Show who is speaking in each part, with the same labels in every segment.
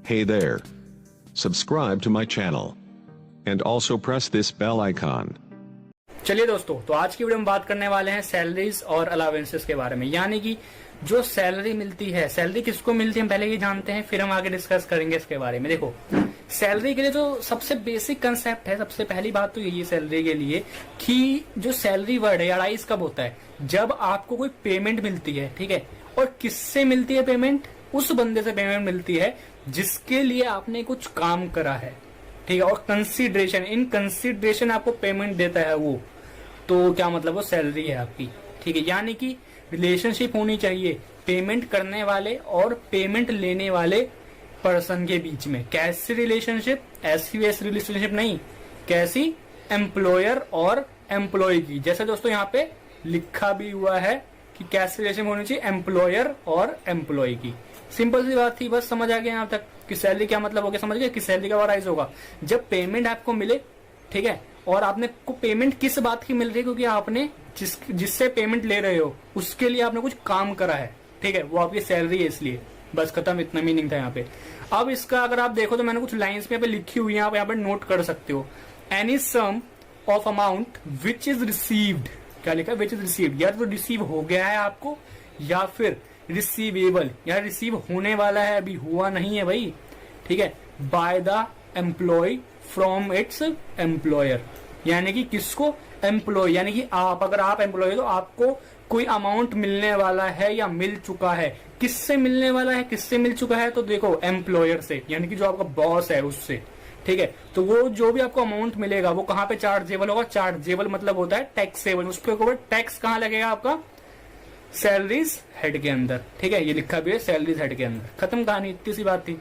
Speaker 1: Hey there. Subscribe to my channel. And also press this bell icon.
Speaker 2: चलिए दोस्तों, तो आज की वीडियो में बात करने वाले हैं सैलरीज और अलावेंसेस के बारे में। यानी कि जो सैलरी मिलती है, सैलरी किसको मिलती है पहले ये जानते हैं, फिर हम आगे डिस्कस करेंगे इसके बारे में। देखो, सैलरी के लिए जो सबसे बेसिक कंसेप्ट है, सबसे पहली बात तो यही है सैलरी के लिए कि जो सैलरी वर्ड है अराइज कब होता है, जब आपको कोई पेमेंट मिलती है, ठीक है। और किससे मिलती है पेमेंट? उस बंदे से पेमेंट मिलती है जिसके लिए आपने कुछ काम करा है, ठीक है। और कंसीडरेशन, इन कंसीडरेशन आपको पेमेंट देता है वो, तो क्या मतलब वो सैलरी है आपकी, ठीक है। यानी कि रिलेशनशिप होनी चाहिए पेमेंट करने वाले और पेमेंट लेने वाले पर्सन के बीच में। कैसी रिलेशनशिप? ऐसी वैसी रिलेशनशिप नहीं, कैसी? एम्प्लॉयर और एम्प्लॉय की। जैसे दोस्तों यहाँ पे लिखा भी हुआ है कि कैसी रिलेशन होनी चाहिए, एम्प्लॉयर और एम्प्लॉय की। सिंपल सी बात थी, बस समझ आ गया यहाँ तक कि सैलरी क्या मतलब हो गया, समझ गए कि सैलरी का राइज होगा जब पेमेंट आपको मिले, ठीक है। और आपने को पेमेंट किस बात की मिल रही है? क्योंकि आपने जिससे पेमेंट ले रहे हो उसके लिए आपने कुछ काम करा है, ठीक है, वो आपकी सैलरी है, इसलिए बस खत्म, इतना मीनिंग था यहाँ पे। अब इसका अगर आप देखो तो मैंने कुछ लाइंस पे लिखी हुई है, आप यहाँ पे नोट कर सकते हो। Any sum of amount which is received, क्या लिखा है? विच इज रिसीव्ड, या तो रिसीव हो गया है आपको, या फिर रिसीवेबल, या रिसीव होने वाला है, अभी हुआ नहीं है भाई, ठीक है, by the employee from its employer. यानी कि किसको? एम्प्लॉय, यानी कि आप, अगर आप एम्प्लॉय हो तो आपको कोई अमाउंट मिलने वाला है या मिल चुका है। किससे मिलने वाला है, किससे मिल चुका है? तो देखो, एम्प्लॉयर से, यानी कि जो आपका बॉस है उससे, ठीक है। तो वो जो भी आपको अमाउंट मिलेगा वो कहाँ पे चार्जेबल होगा? चार्जेबल मतलब होता है टैक्सेबल, उसके ऊपर टैक्स कहाँ लगेगा आपका? सैलरीज हेड के अंदर, ठीक है। ये लिखा भी है सैलरीज हेड के अंदर, खत्म कहानी, इतनी सी बात थी।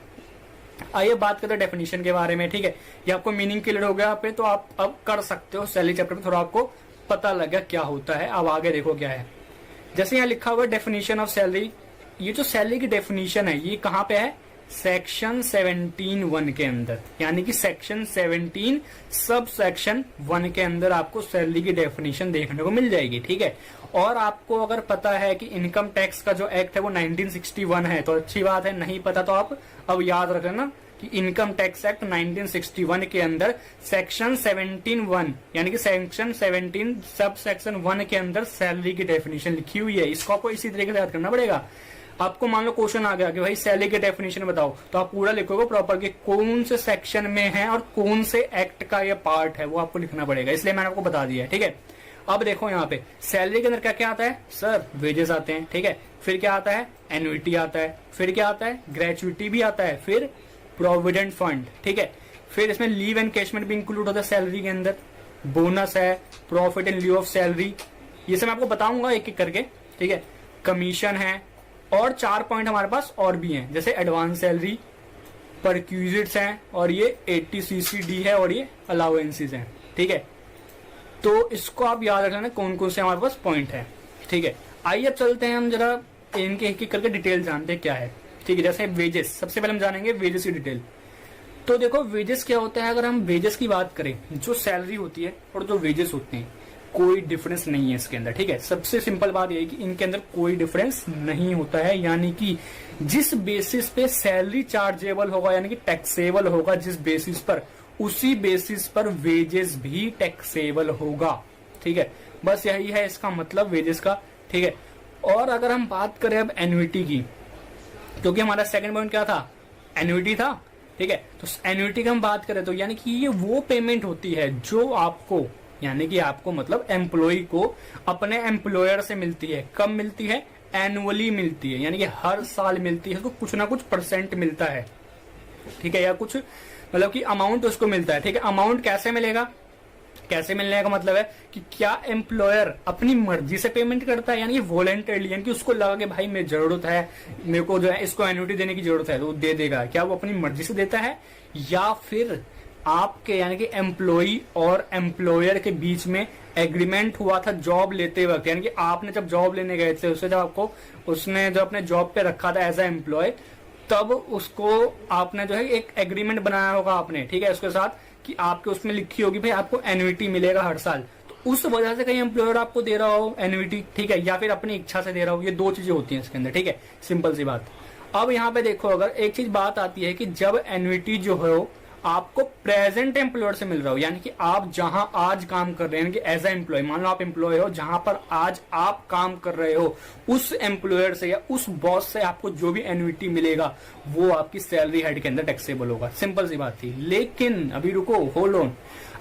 Speaker 2: आइए बात करते हैं डेफिनेशन के बारे में, ठीक है। ये आपको मीनिंग क्लियर हो गया पे, तो आप अब कर सकते हो सैलरी चैप्टर में, थोड़ा आपको पता लग गया क्या होता है। अब आगे देखो क्या है। जैसे यहाँ लिखा हुआ है डेफिनेशन ऑफ सैलरी, ये जो सैलरी की डेफिनेशन है ये कहाँ पे है? सेक्शन 17(1) के अंदर। यानी कि सेक्शन 17 सब सेक्शन 1 के अंदर आपको सैलरी की डेफिनेशन देखने को मिल जाएगी, ठीक है। और आपको अगर पता है कि इनकम टैक्स का जो एक्ट है वो 1961 है तो अच्छी बात है, नहीं पता तो आप अब याद रख लेना कि इनकम टैक्स एक्ट 1961 के अंदर सेक्शन 17(1) यानी कि सेक्शन 17 सब सेक्शन 1 के अंदर सैलरी की डेफिनेशन लिखी हुई है। इसको आपको इसी तरीके से याद करना पड़ेगा। आपको मान लो क्वेश्चन आ गया कि भाई सैलरी की डेफिनेशन बताओ, तो आप पूरा लिखोगे प्रॉपर कि कौन से सेक्शन में है और कौन से एक्ट का ये पार्ट है, वो आपको लिखना पड़ेगा, इसलिए मैंने आपको बता दिया है, ठीक है। अब देखो यहाँ पे सैलरी के अंदर क्या क्या आता है? सर वेजेस आते हैं, ठीक है। फिर क्या आता है? एन्युटी आता है। फिर क्या आता है? ग्रेचुइटी भी आता है। फिर प्रोविडेंट फंड, ठीक है। फिर इसमें लीव एनकेशमेंट भी इंक्लूड होता है सैलरी के अंदर। बोनस है, profit in leave of salary, ये सब मैं आपको बताऊंगा एक एक करके, ठीक है। कमीशन है, और 4 पॉइंट हमारे पास और भी हैं, जैसे एडवांस सैलरी, परक्यूजिट्स हैं, और ये 80CCD है, और ये अलाउंसेस हैं, ठीक है। तो इसको आप याद रखना कौन कौन से हमारे पास पॉइंट है, ठीक है। आइए अब चलते हैं, हम जरा इनके एक एक करके डिटेल जानते हैं क्या है, ठीक है। जैसे वेजेस, सबसे पहले हम जानेंगे वेजेस की डिटेल। तो देखो वेजेस क्या होता है, अगर हम वेजेस की बात करें, जो सैलरी होती है और जो वेजेस होते हैं कोई डिफरेंस नहीं है इसके अंदर, ठीक है। सबसे सिंपल बात यह है कि इनके अंदर कोई डिफरेंस नहीं होता है। यानी कि जिस बेसिस पे सैलरी चार्जेबल होगा, यानी कि टैक्सेबल होगा जिस बेसिस पर, उसी बेसिस पर वेजेस भी टैक्सेबल होगा, ठीक है। बस यही है इसका मतलब वेजेस का, ठीक है। और अगर हम बात करें अब एन्युटी की, क्योंकि हमारा सेकंड पॉइंट क्या था? एन्युटी था, ठीक है। तो एन्युटी की हम बात करें तो यानी कि ये वो पेमेंट होती है जो आपको, यानी कि आपको मतलब एम्प्लॉय को अपने एम्प्लॉयर से मिलती है। कब मिलती है? एनुअली मिलती है, यानी कि हर साल मिलती है, तो कुछ ना कुछ परसेंट मिलता है, ठीक है, या कुछ मतलब कि अमाउंट उसको मिलता है, ठीक है। अमाउंट कैसे मिलेगा? कैसे मिलने का मतलब है कि क्या एम्प्लॉयर अपनी मर्जी से पेमेंट करता है, यानी कि वॉलेंटरली, यानी कि उसको लगा कि भाई मेरी जरूरत है, मेरे को जो है इसको एन्युटी देने की जरूरत है, तो वो दे देगा। क्या वो अपनी मर्जी से देता है, या फिर आपके यानी कि एम्प्लॉई और एम्प्लॉयर के बीच में एग्रीमेंट हुआ था जॉब लेते वक्त, यानी कि आपने जब जॉब लेने गए थे उससे, जब आपको उसने जो अपने जॉब पे रखा था एज ए एम्प्लॉय, तब उसको आपने जो है एक एग्रीमेंट बनाया होगा आपने, ठीक है, उसके साथ कि आपके उसमें लिखी होगी भाई आपको एन्युटी मिलेगा हर साल, तो उस वजह से कहीं एम्प्लॉयर आपको दे रहा हो एन्युटी, ठीक है, या फिर अपनी इच्छा से दे रहा हो। ये दो चीजें होती हैं इसके अंदर, ठीक है, सिंपल सी बात। अब यहाँ पे देखो, अगर एक चीज बात आती है कि जब एन्युटी जो हो आपको प्रेजेंट एम्प्लॉयर से मिल रहा हो, यानी कि आप जहां आज काम कर रहे हैं कि एज ए एम्प्लॉय, मान लो आप एम्प्लॉय हो, जहां पर आज आप काम कर रहे हो उस एम्प्लॉयर से या उस बॉस से आपको जो भी एन्युटी मिलेगा वो आपकी सैलरी हेड के अंदर टैक्सेबल होगा। सिंपल सी बात थी। लेकिन अभी रुको, होल्ड ऑन,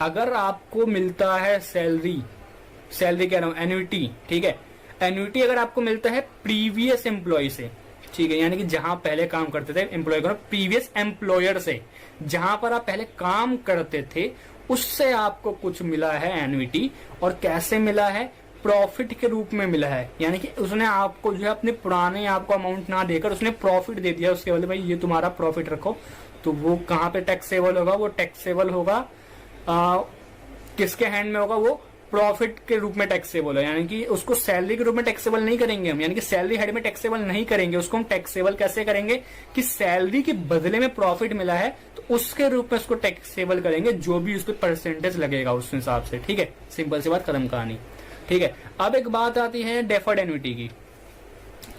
Speaker 2: अगर आपको मिलता है सैलरी कह रहा हूं एन्युटी, ठीक है, एन्युटी अगर आपको मिलता है प्रीवियस एम्प्लॉय से, ठीक है, यानी कि जहां पहले काम करते थे एम्प्लॉय को, प्रीवियस एम्प्लॉयर से जहां पर आप पहले काम करते थे उससे आपको कुछ मिला है एन्युटी, और कैसे मिला है, प्रॉफिट के रूप में मिला है, यानी कि उसने आपको जो है अपने पुराने आपको अमाउंट ना देकर उसने प्रॉफिट दे दिया, उसके बोले भाई ये तुम्हारा प्रॉफिट रखो, तो वो कहां पे टैक्सेबल होगा, वो टैक्सेबल होगा किसके हैंड में होगा, वो प्रॉफिट के रूप में टैक्सेबल है, यानी कि उसको सैलरी के रूप में टैक्सेबल नहीं करेंगे हम, यानी कि सैलरी हेड में टैक्सेबल नहीं करेंगे उसको, हम टैक्सेबल कैसे करेंगे कि सैलरी के बदले में प्रॉफिट मिला है तो उसके रूप में उसको टैक्सेबल करेंगे, जो भी उस पर परसेंटेज लगेगा उस हिसाब से, ठीक है, सिंपल सी बात, खत्म कहानी, ठीक है। अब एक बात आती है डेफर्ड एन्युटी की।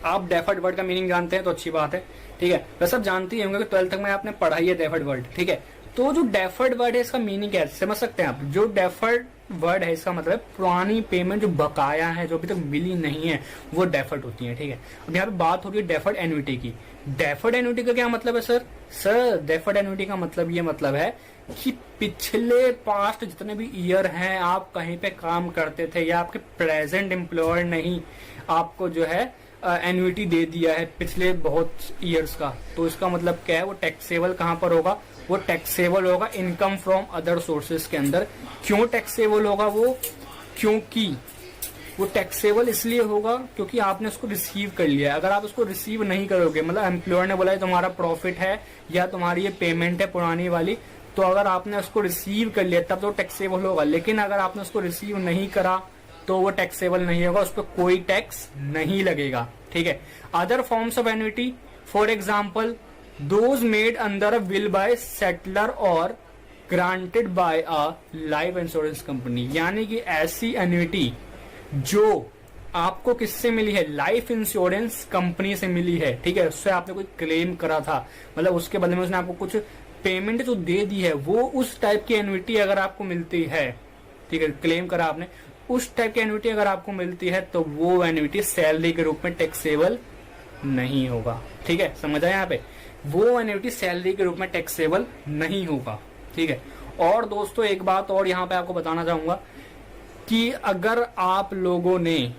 Speaker 2: आप डेफर्ड वर्ड का मीनिंग जानते हैं तो अच्छी बात है, ठीक है, वैसे आप जानते ही होंगे कि 12th तक में आपने पढ़ा ही है डेफर्ड वर्ड, ठीक है। तो जो डेफर्ड वर्ड है इसका मीनिंग क्या है समझ सकते हैं आप। जो डेफर्ड वर्ड है इसका मतलब पुरानी पेमेंट जो बकाया है, जो अभी तक मिली नहीं है, वो डेफर्ड होती है, ठीक है। अब यहाँ पे बात हो रही है डेफर्ड एन्युटी की। डेफर्ड एन्युटी का क्या मतलब है सर डेफर्ड एन्युटी का मतलब ये मतलब है कि पिछले पास्ट जितने भी ईयर हैं आप कहीं पे काम करते थे या आपके प्रेजेंट एम्प्लॉयर नहीं आपको जो है एन्युटी दे दिया है पिछले बहुत ईयर्स का, तो इसका मतलब क्या है, वो टैक्सेबल कहां पर होगा, वो टैक्सेबल होगा इनकम फ्रॉम अदर सोर्सेज के अंदर। क्यों टैक्सेबल होगा वो, क्योंकि वो टैक्सेबल इसलिए होगा क्योंकि आपने उसको रिसीव कर लिया। अगर आप उसको रिसीव नहीं करोगे, मतलब एम्प्लॉयर ने बोला तुम्हारा प्रॉफिट है या तुम्हारी ये पेमेंट है पुरानी वाली, तो अगर आपने उसको रिसीव कर लिया तब तो टैक्सेबल होगा, लेकिन अगर आपने उसको रिसीव नहीं करा तो वो टैक्सेबल नहीं होगा, उस पर कोई टैक्स नहीं लगेगा, ठीक है। Other forms of annuity, for example those made under a will by settler और granted by a life insurance company, यानी कि ऐसी एन्युटी जो आपको किससे मिली है, लाइफ इंश्योरेंस कंपनी से मिली है, ठीक है, उससे आपने कोई क्लेम करा था, मतलब उसके बदले में उसने आपको कुछ पेमेंट जो दे दी है, वो उस टाइप की एन्युटी अगर आपको मिलती है, ठीक है, क्लेम करा आपने, उस टाइप की एन्युटी अगर आपको मिलती है तो वो एन्युटी सैलरी के रूप में टैक्सेबल नहीं होगा, ठीक है, समझ आया यहाँ पे, वो एन्युटी सैलरी के रूप में टैक्सेबल नहीं होगा, ठीक है। और दोस्तों एक बात और यहाँ पे आपको बताना चाहूंगा कि अगर आप लोगों ने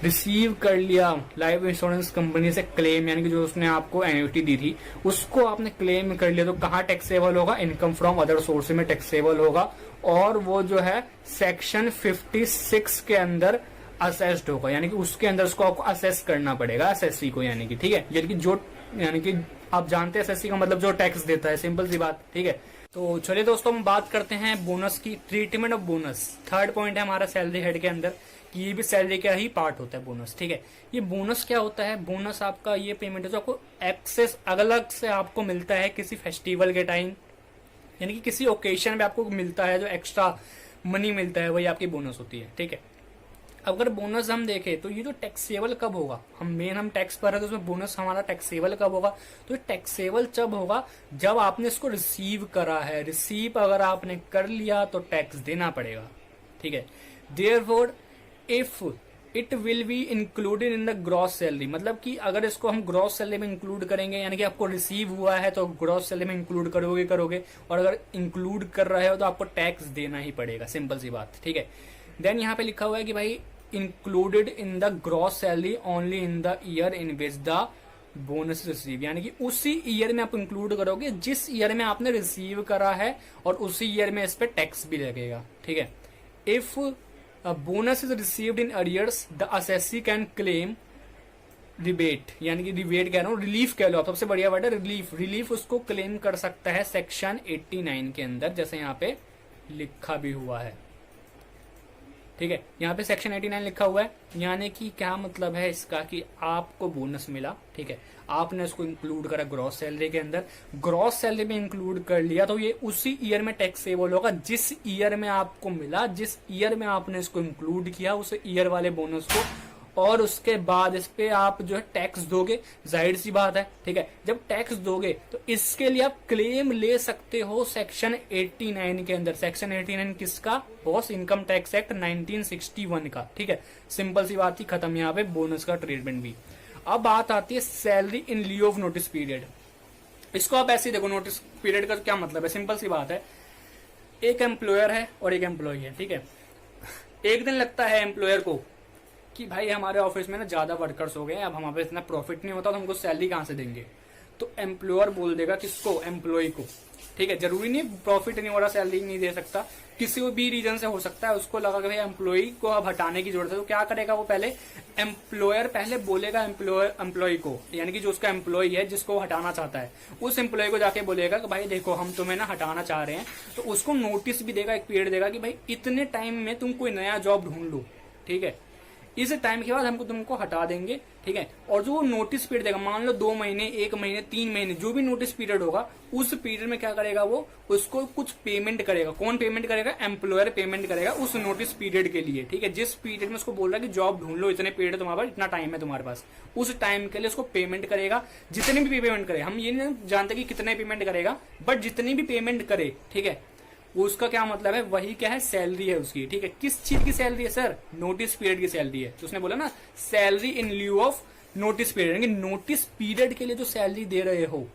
Speaker 2: रिसीव कर लिया लाइफ इंश्योरेंस कंपनी से क्लेम, यानी कि जो उसने आपको एन्युटी दी थी उसको आपने क्लेम कर लिया, तो कहाँ टैक्सेबल होगा, इनकम फ्रॉम अदर सोर्स में टैक्सेबल होगा, और वो जो है सेक्शन 56 के अंदर असेस्ड होगा, यानी कि उसके अंदर उसको आपको असेस करना पड़ेगा एसएससी को, यानी कि ठीक है, यानी कि आप जानते हैं एसएससी का मतलब जो टैक्स देता है, सिंपल सी बात, ठीक है। तो चलिए दोस्तों हम बात करते हैं बोनस की, treatment of bonus. Third point है हमारा सैलरी हेड के अंदर कि ये भी सैलरी का ही पार्ट होता है बोनस, ठीक है। ये बोनस क्या होता है, बोनस आपका ये पेमेंट है जो आपको एक्सेस अलग से आपको मिलता है किसी फेस्टिवल के टाइम, यानी कि किसी ओकेजन पे आपको मिलता है, जो एक्स्ट्रा मनी मिलता है वही आपकी बोनस होती है, ठीक है। अगर बोनस हम देखें तो ये जो टैक्सेबल कब होगा, हम टैक्स पर है तो उसमें बोनस हमारा टैक्सेबल कब होगा, तो टैक्सेबल जब होगा जब आपने इसको रिसीव करा है, रिसीव अगर आपने कर लिया तो टैक्स देना पड़ेगा, ठीक है। Therefore if it will B included in the gross salary, मतलब कि अगर इसको हम ग्रॉस सैलरी में इंक्लूड करेंगे, यानी कि आपको रिसीव हुआ है तो ग्रॉस सैलरी में इंक्लूड करोगे, और अगर इंक्लूड कर रहे हो तो आपको टैक्स देना ही पड़ेगा, सिंपल सी बात, ठीक है। देन यहाँ पे लिखा हुआ है कि भाई included in the gross salary only in the year in which the bonus receive, यानी कि उसी ईयर में आप इंक्लूड करोगे जिस ईयर में आपने रिसीव करा है, और उसी ईयर में इस पे टैक्स भी लगेगा, ठीक है। If bonus is received in arrears the assessee can claim rebate, यानी कि रिबेट कह रहा हूँ, रिलीफ कह लो आप, सबसे बढ़िया वर्ड है रिलीफ, रिलीफ उसको क्लेम कर सकता है सेक्शन 89 के अंदर, जैसे यहाँ पे लिखा भी हुआ है, ठीक है। यहाँ पे सेक्शन 89 लिखा हुआ है, यानी कि क्या मतलब है इसका कि आपको बोनस मिला, ठीक है, आपने उसको इंक्लूड करा ग्रॉस सैलरी के अंदर, ग्रॉस सैलरी में इंक्लूड कर लिया तो ये उसी ईयर में टैक्सेबल होगा जिस ईयर में आपको मिला, जिस ईयर में आपने इसको इंक्लूड किया उस ईयर वाले बोनस को, और उसके बाद इस पे आप जो है टैक्स दोगे, जाहिर सी बात है, ठीक है। जब टैक्स दोगे तो इसके लिए आप क्लेम ले सकते हो सेक्शन 89 के अंदर। सेक्शन 89 किसका बॉस? इनकम टैक्स एक्ट 1961 का, ठीक है। सिंपल सी बात थी, खत्म यहाँ पे बोनस का ट्रीटमेंट भी। अब बात आती है salary in lieu of notice period. इसको आप ऐसे ही देखो, नोटिस पीरियड का क्या मतलब है? सिंपल सी बात है, एक एम्प्लॉयर है और एक एम्प्लॉय है, ठीक है। एक दिन लगता है एम्प्लॉयर को कि भाई हमारे ऑफिस में ना ज्यादा वर्कर्स हो गए हैं, अब हमारे पास इतना प्रॉफिट नहीं होता तो हमको सैलरी कहां से देंगे? तो एम्प्लॉयर बोल देगा किसको? एम्प्लॉय को, ठीक है। जरूरी नहीं प्रॉफिट नहीं हो रहा सैलरी नहीं दे सकता, किसी भी रीजन से हो सकता है। उसको लगा कि भाई एम्प्लॉय को अब हटाने की जरूरत है, तो क्या करेगा वो? पहले एम्प्लॉयर पहले बोलेगा एम्प्लॉय को, यानी कि जो उसका एम्प्लॉय है जिसको हटाना चाहता है, उस एम्प्लॉय को जाके बोलेगा कि भाई देखो हम तुम्हें ना हटाना चाह रहे हैं। तो उसको नोटिस भी देगा, एक पीरियड देगा कि भाई इतने टाइम में तुम कोई नया जॉब ढूंढ लो, ठीक है। इस टाइम के बाद हमको तुमको हटा देंगे, ठीक है। और जो नोटिस पीरियड देगा, मान लो 2 महीने, 1 महीने, 3 महीने, जो भी नोटिस पीरियड होगा, उस पीरियड में क्या करेगा वो? उसको कुछ पेमेंट करेगा। कौन पेमेंट करेगा? एम्प्लॉयर पेमेंट करेगा उस नोटिस पीरियड के लिए, ठीक है। जिस पीरियड में उसको बोल रहा है कि जॉब ढूंढ लो, इतने पीरियड तुम्हारे पास, इतना टाइम है तुम्हारे पास, उस टाइम के लिए उसको पेमेंट करेगा। जितनी भी पेमेंट करे, हम ये नहीं जानते कि कितने पेमेंट करेगा, बट जितनी भी पेमेंट करे, ठीक है, उसका क्या मतलब है? वही क्या है? सैलरी है उसकी, ठीक है। किस चीज की सैलरी है सर? नोटिस पीरियड की सैलरी है। तो उसने बोला ना salary in lieu of notice period, यानी नोटिस पीरियड के लिए जो सैलरी दे रहे हो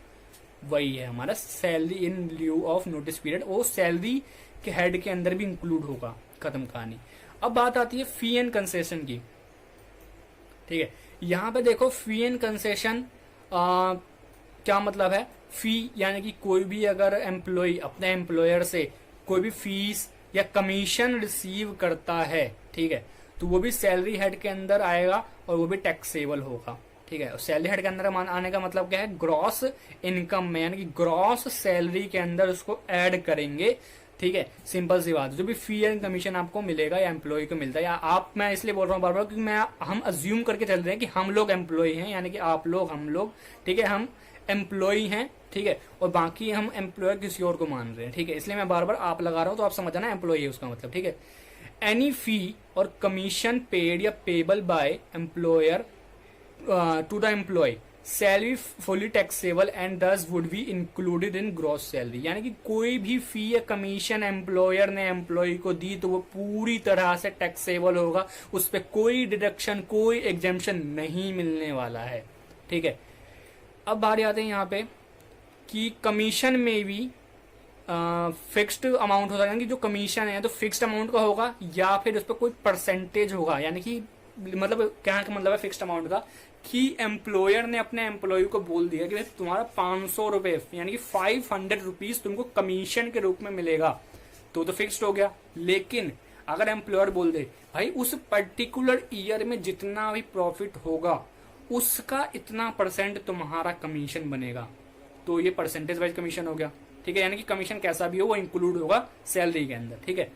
Speaker 2: वही है हमारा salary in lieu of notice period. वो सैलरी के हेड के अंदर भी इंक्लूड होगा। खत्म कहानी। अब बात आती है फी एंड कंसेशन की, ठीक है। यहां पे देखो फी एंड कंसेशन क्या मतलब है? फी यानी कि कोई भी अगर एम्प्लॉय अपने एम्प्लॉयर से कोई भी फीस या कमीशन रिसीव करता है, ठीक है, तो वो भी सैलरी हेड के अंदर आएगा और वो भी टैक्सेबल होगा, ठीक है। सैलरी हेड के अंदर आने का मतलब क्या है? ग्रॉस इनकम में, यानी कि ग्रॉस सैलरी के अंदर उसको ऐड करेंगे, ठीक है। सिंपल सी बात। जो भी फी एंड कमीशन आपको मिलेगा या एम्प्लॉय को मिलता है, या आप, मैं इसलिए बोल रहा हूँ बार बार क्योंकि हम अज्यूम करके चल रहे हैं कि हम लोग एम्प्लॉय हैं, यानी कि आप लोग, हम लोग, ठीक है, हम एम्प्लॉय हैं, ठीक है, और बाकी हम एम्प्लॉयर किसी और को मान रहे हैं, ठीक है। इसलिए मैं बार बार आप लगा रहा हूं, तो आप समझ जाना एम्प्लॉय है उसका मतलब, ठीक है। एनी फी और कमीशन पेड या payable by employer to the employee, salary fully taxable and this would be included in gross salary. यानी कि कोई भी फी या कमीशन एम्प्लॉयर ने एम्प्लॉय को दी तो वो पूरी तरह से टैक्सेबल होगा, उस पर कोई डिडक्शन, कोई एग्जेम्पशन नहीं मिलने वाला है, ठीक है। अब बारी आते हैं यहाँ पे कि कमीशन में भी फिक्स्ड अमाउंट होता है, यानी कि जो कमीशन है तो फिक्स्ड अमाउंट का होगा या फिर उस पर कोई परसेंटेज होगा। यानी कि मतलब क्या मतलब है फिक्स्ड अमाउंट का? कि एम्प्लॉयर ने अपने एम्प्लॉय को बोल दिया कि भाई तुम्हारा 500 रुपए, यानी कि 500 रुपीज तुमको कमीशन के रूप में मिलेगा, तो फिक्स्ड हो गया। लेकिन अगर एम्प्लॉयर बोल दे भाई उस पर्टिकुलर ईयर में जितना भी प्रॉफिट होगा उसका इतना परसेंट तुम्हारा कमीशन बनेगा, तो ये परसेंटेज वाइज कमीशन हो गया, ठीक है। यानी कि कमीशन कैसा भी हो वो इंक्लूड होगा सैलरी के अंदर, ठीक है।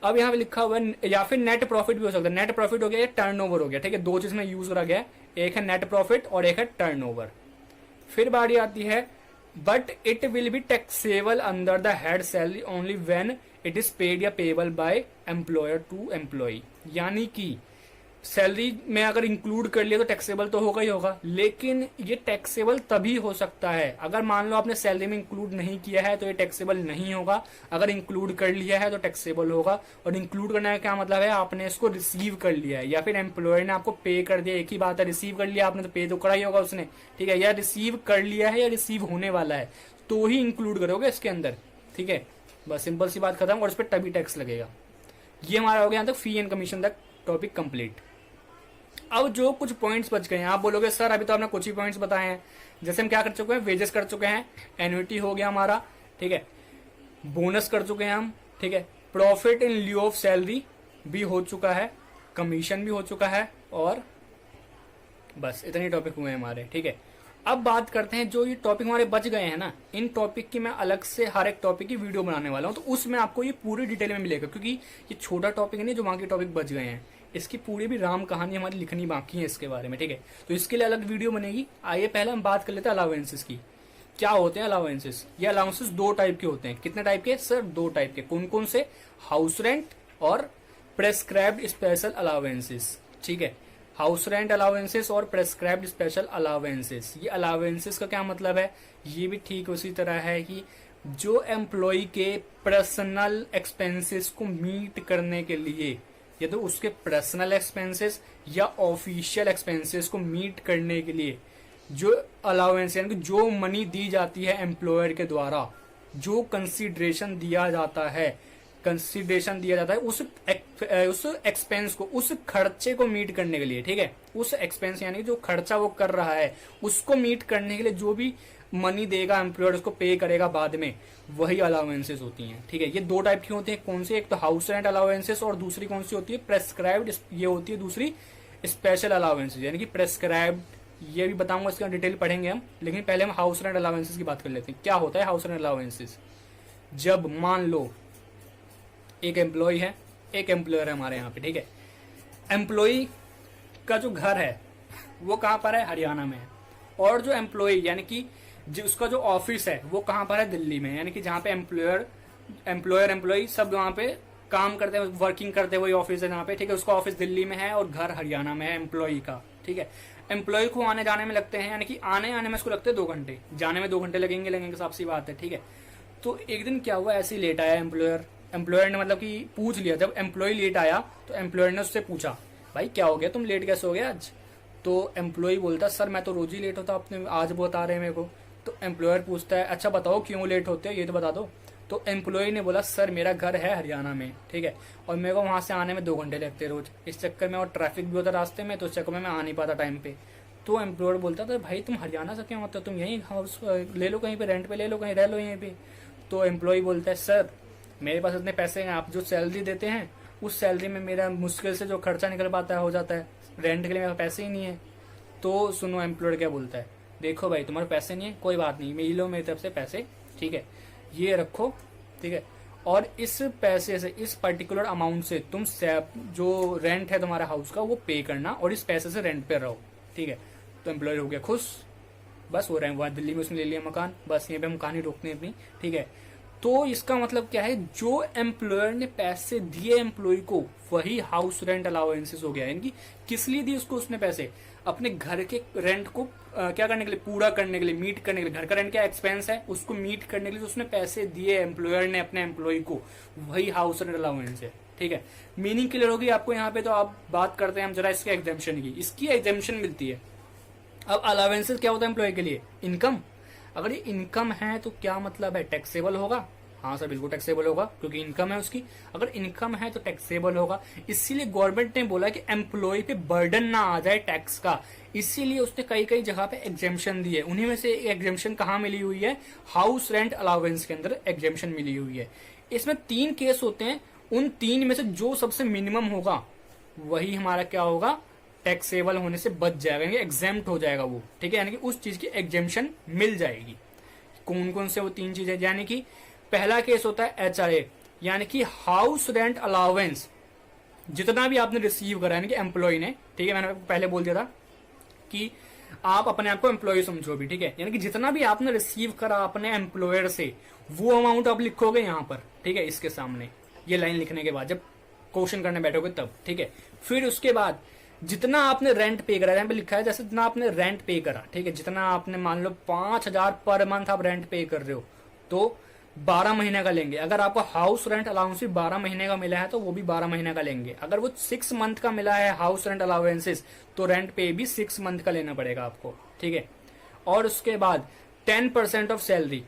Speaker 2: अब यहाँ पे लिखा हुआ है, या फिर नेट प्रॉफिट भी हो सकता है। नेट प्रॉफिट हो गया या टर्नओवर हो गया, ठीक है। दो चीज में यूज करा गया है, एक है नेट प्रॉफिट और एक है टर्नओवर। फिर बारी आती है but it will be taxable under the head salary only when it is paid या payable by employer to employee. यानी कि सैलरी में अगर इंक्लूड कर लिया तो टैक्सेबल तो होगा ही होगा, लेकिन ये टैक्सेबल तभी हो सकता है अगर मान लो आपने सैलरी में इंक्लूड नहीं किया है तो ये टैक्सेबल नहीं होगा। अगर इंक्लूड कर लिया है तो टैक्सेबल होगा। और इंक्लूड करने का क्या मतलब है? आपने इसको रिसीव कर लिया है या फिर एम्प्लॉयर ने आपको पे कर दिया, एक ही बात है। रिसीव कर लिया आपने तो पे तो करा ही होगा उसने, ठीक है। या रिसीव कर लिया है या रिसीव होने वाला है तो ही इंक्लूड करोगे इसके अंदर, ठीक है। बस सिंपल सी बात खत्म, और इस पर तभी टैक्स लगेगा। ये हमारा हो गया यहाँ तक फी एंड कमीशन तक टॉपिक कंप्लीट। अब जो कुछ पॉइंट्स बच गए हैं, आप बोलोगे सर अभी तो आपने कुछ ही पॉइंट्स बताए हैं। जैसे हम क्या कर चुके हैं? वेजेस कर चुके हैं, एन्युटी हो गया हमारा, ठीक है, बोनस कर चुके हैं हम, ठीक है, profit in lieu of salary भी हो चुका है, कमीशन भी हो चुका है, और बस इतने टॉपिक हुए हैं हमारे, ठीक है। अब बात करते हैं जो ये टॉपिक हमारे बच गए हैं ना, इन टॉपिक की मैं अलग से हर एक टॉपिक की वीडियो बनाने वाला हूं, तो उसमें आपको ये पूरी डिटेल में मिलेगा, क्योंकि ये छोटा टॉपिक नहीं जो बाकी टॉपिक बच गए हैं, इसकी पूरी भी राम कहानी हमारी लिखनी बाकी है इसके बारे में, ठीक है। तो इसके लिए अलग वीडियो बनेगी। आइए पहले हम बात कर लेते हैं अलाउंसेस की। क्या होते हैं अलाउंसेस? ये अलाउंसेस दो टाइप के होते हैं। कितने टाइप के सर? दो टाइप के। कौन कौन से? हाउस रेंट और प्रेस्क्राइब्ड स्पेशल अलाउंसेस, ठीक है। हाउस रेंट अलाउंसेस और प्रेस्क्राइब्ड स्पेशल अलाउंसेस। ये अलाउंसेस का क्या मतलब है, ये भी ठीक उसी तरह है कि जो एम्प्लॉय के पर्सनल एक्सपेंसेस को मीट करने के लिए, या तो उसके पर्सनल एक्सपेंसेस या ऑफिशियल एक्सपेंसेस को मीट करने के लिए जो अलाउंस यानी कि जो मनी दी जाती है एम्प्लॉयर के द्वारा, जो कंसीडरेशन दिया जाता है उस एक्सपेंस को, उस खर्चे को मीट करने के लिए, ठीक है, उस एक्सपेंस यानी जो खर्चा वो कर रहा है उसको मीट करने के लिए जो भी मनी देगा एम्प्लॉयर, उसको पे करेगा बाद में, वही अलाउंसेस होती हैं। ठीक है, ये दो टाइप की होती है। कौन सी, एक तो हाउस रेंट अलाउंसेस और दूसरी कौन सी होती है, प्रेस्क्राइब्ड, ये होती है दूसरी स्पेशल अलाउंसेस यानी कि प्रेस्क्राइब्ड। ये भी बताऊंगा, इसका डिटेल पढ़ेंगे हम, लेकिन पहले हम हाउस रेंट अलाउंसेस की बात कर लेते हैं। क्या होता है हाउस रेंट अलाउंसेस? जब मान लो एक एम्प्लॉय है, एक एम्प्लॉयर है हमारे यहाँ पे, ठीक है, एम्प्लॉय का जो घर है वो कहाँ पर है, हरियाणा में है, और जो एम्प्लॉय यानी कि उसका जो ऑफिस है वो कहाँ पर है, दिल्ली में, यानी कि जहाँ पे एम्प्लॉय सब वहाँ पे काम करते हैं, वर्किंग करते हैं, वही ऑफिस है जहाँ पे, ठीक है, उसका ऑफिस दिल्ली में है और घर हरियाणा में है एम्प्लॉय का। ठीक है, एम्प्लॉय को आने जाने में लगते हैं, यानी कि आने में इसको लगते हैं 2 घंटे, जाने में 2 घंटे लगेंगे, साफ सी बात है। ठीक है, तो एक दिन क्या हुआ, ऐसे ही लेट आया एम्प्लॉयर ने मतलब कि पूछ लिया, जब एम्प्लॉय लेट आया तो एम्प्लॉयर ने उससे पूछा, भाई क्या हो गया, तुम लेट कैसे हो गया आज? तो एम्प्लॉय बोलता, सर मैं तो रोज ही लेट होता, आपने आज बता रहे हैं मेरे को। तो एम्प्लॉयर पूछता है, अच्छा बताओ क्यों लेट होते हो, ये तो बता दो। तो एम्प्लॉय ने बोला, सर मेरा घर है हरियाणा में, ठीक है, और मेरे को वहां से आने में 2 घंटे लगते रोज, इस चक्कर में, और ट्रैफिक भी होता रास्ते में, तो इस चक्कर में मैं आ नहीं पाता टाइम पे। तो एम्प्लॉयर बोलता था, भाई तुम हरियाणा से क्यों होते हो, तुम यहीं हाउस ले लो, कहीं पे रेंट पे ले लो, कहीं रह लो यहीं पे। तो एम्प्लॉय बोलता है, सर मेरे पास इतने पैसे हैं, आप जो सैलरी देते हैं उस सैलरी में मेरा मुश्किल से जो खर्चा निकल पाता है हो जाता है, रेंट के लिए मेरे पैसे ही नहीं है। तो सुनो एम्प्लॉयर क्या बोलता है, देखो भाई तुम्हारे पैसे नहीं है, कोई बात नहीं, मैं लो मेरी तरफ से पैसे, ठीक है, ये रखो, ठीक है, और इस पैसे से, इस पर्टिकुलर अमाउंट से तुम जो रेंट है तुम्हारा हाउस का वो पे करना, और इस पैसे से रेंट पे रहो। ठीक है, तो एम्प्लॉयर हो गया खुश, बस हो रहे हैं, वहां दिल्ली में उसने ले लिया मकान, बस यहीं पे हम कहानी रोकते हैं अपनी। ठीक है, तो इसका मतलब क्या है, जो एम्प्लॉयर ने पैसे दिए एम्प्लॉय को वही हाउस रेंट अलाउंसेस हो गया। यानी कि किस लिए दिए उसको उसने पैसे, अपने घर के रेंट को क्या करने के लिए, पूरा करने के लिए, मीट करने के लिए, घर का रेंट क्या एक्सपेंस है उसको मीट करने के लिए उसने पैसे दिए एम्प्लॉयर ने अपने एम्प्लॉय को, वही हाउस रेंट अलाउंस है। ठीक है, मीनिंग क्लियर होगी आपको यहाँ पे। तो आप बात करते हैं हम जरा इसके एग्जेम्पशन की, इसकी एग्जेम्पशन मिलती है। अब अलाउंसेस क्या होता है एम्प्लॉय के लिए, इनकम। अगर ये इनकम है तो क्या मतलब है, टैक्सेबल होगा। हाँ सर बिल्कुल टैक्सेबल होगा, क्योंकि इनकम है उसकी, अगर इनकम है तो टैक्सेबल होगा। इसीलिए गवर्नमेंट ने बोला कि एम्प्लॉय पे बर्डन ना आ जाए टैक्स का, इसीलिए उसने कई कई जगह पे एग्जेम्पशन दिए। उन्हीं में से एग्जेम्पशन कहाँ मिली हुई है, हाउस रेंट अलाउंस के अंदर एग्जेम्पशन मिली हुई है। इसमें 3 केस होते हैं, उन 3 में से जो सबसे मिनिमम होगा वही हमारा क्या होगा, टैक्सेबल होने से बच जाएगा, यानी एग्जेम्प्ट हो जाएगा वो। ठीक है, यानी कि उस चीज की एग्जेम्पशन मिल जाएगी। कौन कौन से वो 3 चीजें, यानी कि पहला केस होता है HRA, यानी कि हाउस रेंट अलाउंस, जितना भी आपने रिसीव करा यानी कि एम्प्लॉय ने, ठीक है, मैंने पहले बोल दिया था कि आप अपने आप को एम्प्लॉय समझो भी, ठीक है, यानी कि जितना भी आपने रिसीव करा अपने एम्प्लॉयर से वो अमाउंट आप लिखोगे यहाँ पर, ठीक है, इसके सामने ये लाइन लिखने के बाद जब क्वेश्चन करने बैठोगे तब, ठीक है। फिर उसके बाद जितना आपने रेंट पे करा, यहाँ पे लिखा है जैसे जितना आपने रेंट पे करा, ठीक है, जितना आपने मान लो 5,000 पर मंथ आप रेंट पे कर रहे हो तो 12 महीने का लेंगे। अगर आपको हाउस रेंट अलाउंस भी 12 महीने का मिला है तो वो भी 12 महीने का लेंगे। अगर वो 6 मंथ का मिला है हाउस रेंट अलाउंसेस तो रेंट पे भी 6 मंथ का लेना पड़ेगा आपको, ठीक है। और उसके बाद 10% ऑफ सैलरी,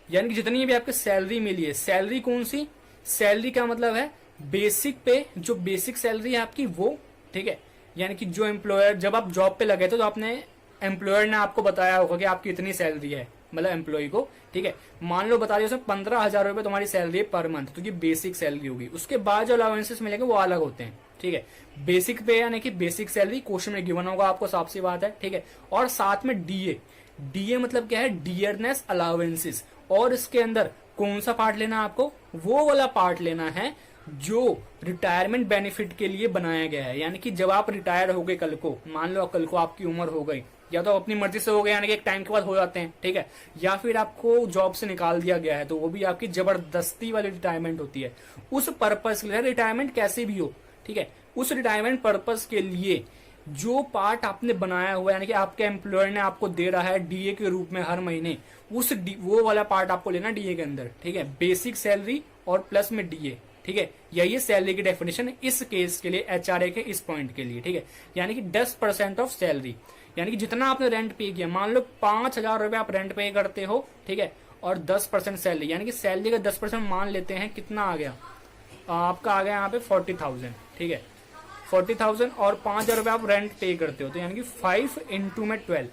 Speaker 2: यानी कि जितनी भी आपकी सैलरी मिली है, सैलरी कौन सी, सैलरी का मतलब है बेसिक पे, जो बेसिक सैलरी है आपकी वो, ठीक है, यानी कि जो एम्प्लॉयर, जब आप जॉब पे लगे थे तो आपने एम्प्लॉयर ने आपको बताया होगा कि आपकी इतनी सैलरी है, मतलब एम्प्लॉय को, ठीक है, मान लो बता दिया 15,000 रुपए तुम्हारी सैलरी है पर मंथ, तो ये बेसिक सैलरी होगी। उसके बाद जो अलाउंसेस मिलेंगे वो अलग होते हैं, ठीक है। बेसिक पे यानी कि बेसिक सैलरी क्वेश्चन में गिवन होगा आपको, साफ सी बात है, ठीक है। और साथ में डीए मतलब क्या है, डियरनेस अलाउंसेस, और इसके अंदर कौन सा पार्ट लेना है आपको, वो वाला पार्ट लेना है जो रिटायरमेंट बेनिफिट के लिए बनाया गया है। यानी कि जब आप रिटायर हो गए कल को, मान लो कल को आपकी उम्र हो गई, या तो अपनी मर्जी से हो गया यानी कि एक टाइम के बाद हो जाते हैं, ठीक है, या फिर आपको जॉब से निकाल दिया गया है तो वो भी आपकी जबरदस्ती वाली रिटायरमेंट होती है। उस पर्पस के लिए रिटायरमेंट कैसे भी हो, ठीक है, उस रिटायरमेंट पर्पस के लिए जो पार्ट आपने बनाया हुआ है, यानी कि आपके एम्प्लॉयर ने आपको दे रहा है डीए के रूप में हर महीने, वो वाला पार्ट आपको लेना डीए के अंदर, ठीक है। बेसिक सैलरी और प्लस में डीए, ठीक है। यही है सैलरी की डेफिनेशन इस केस के लिए, एचआरए के इस पॉइंट के लिए, ठीक है। यानी कि 10% ऑफ सैलरी, यानी कि जितना आपने रेंट पे किया, मान लो 5,000 रुपए आप रेंट पे करते हो, ठीक है, और 10% सैलरी, यानी कि सैलरी का 10% मान लेते हैं, कितना आ गया आपका, आ गया यहाँ पे 40,000, ठीक है। 40,000 और 5,000 रुपए आप रेंट पे करते हो, तो यानी कि 5 इंटू में 12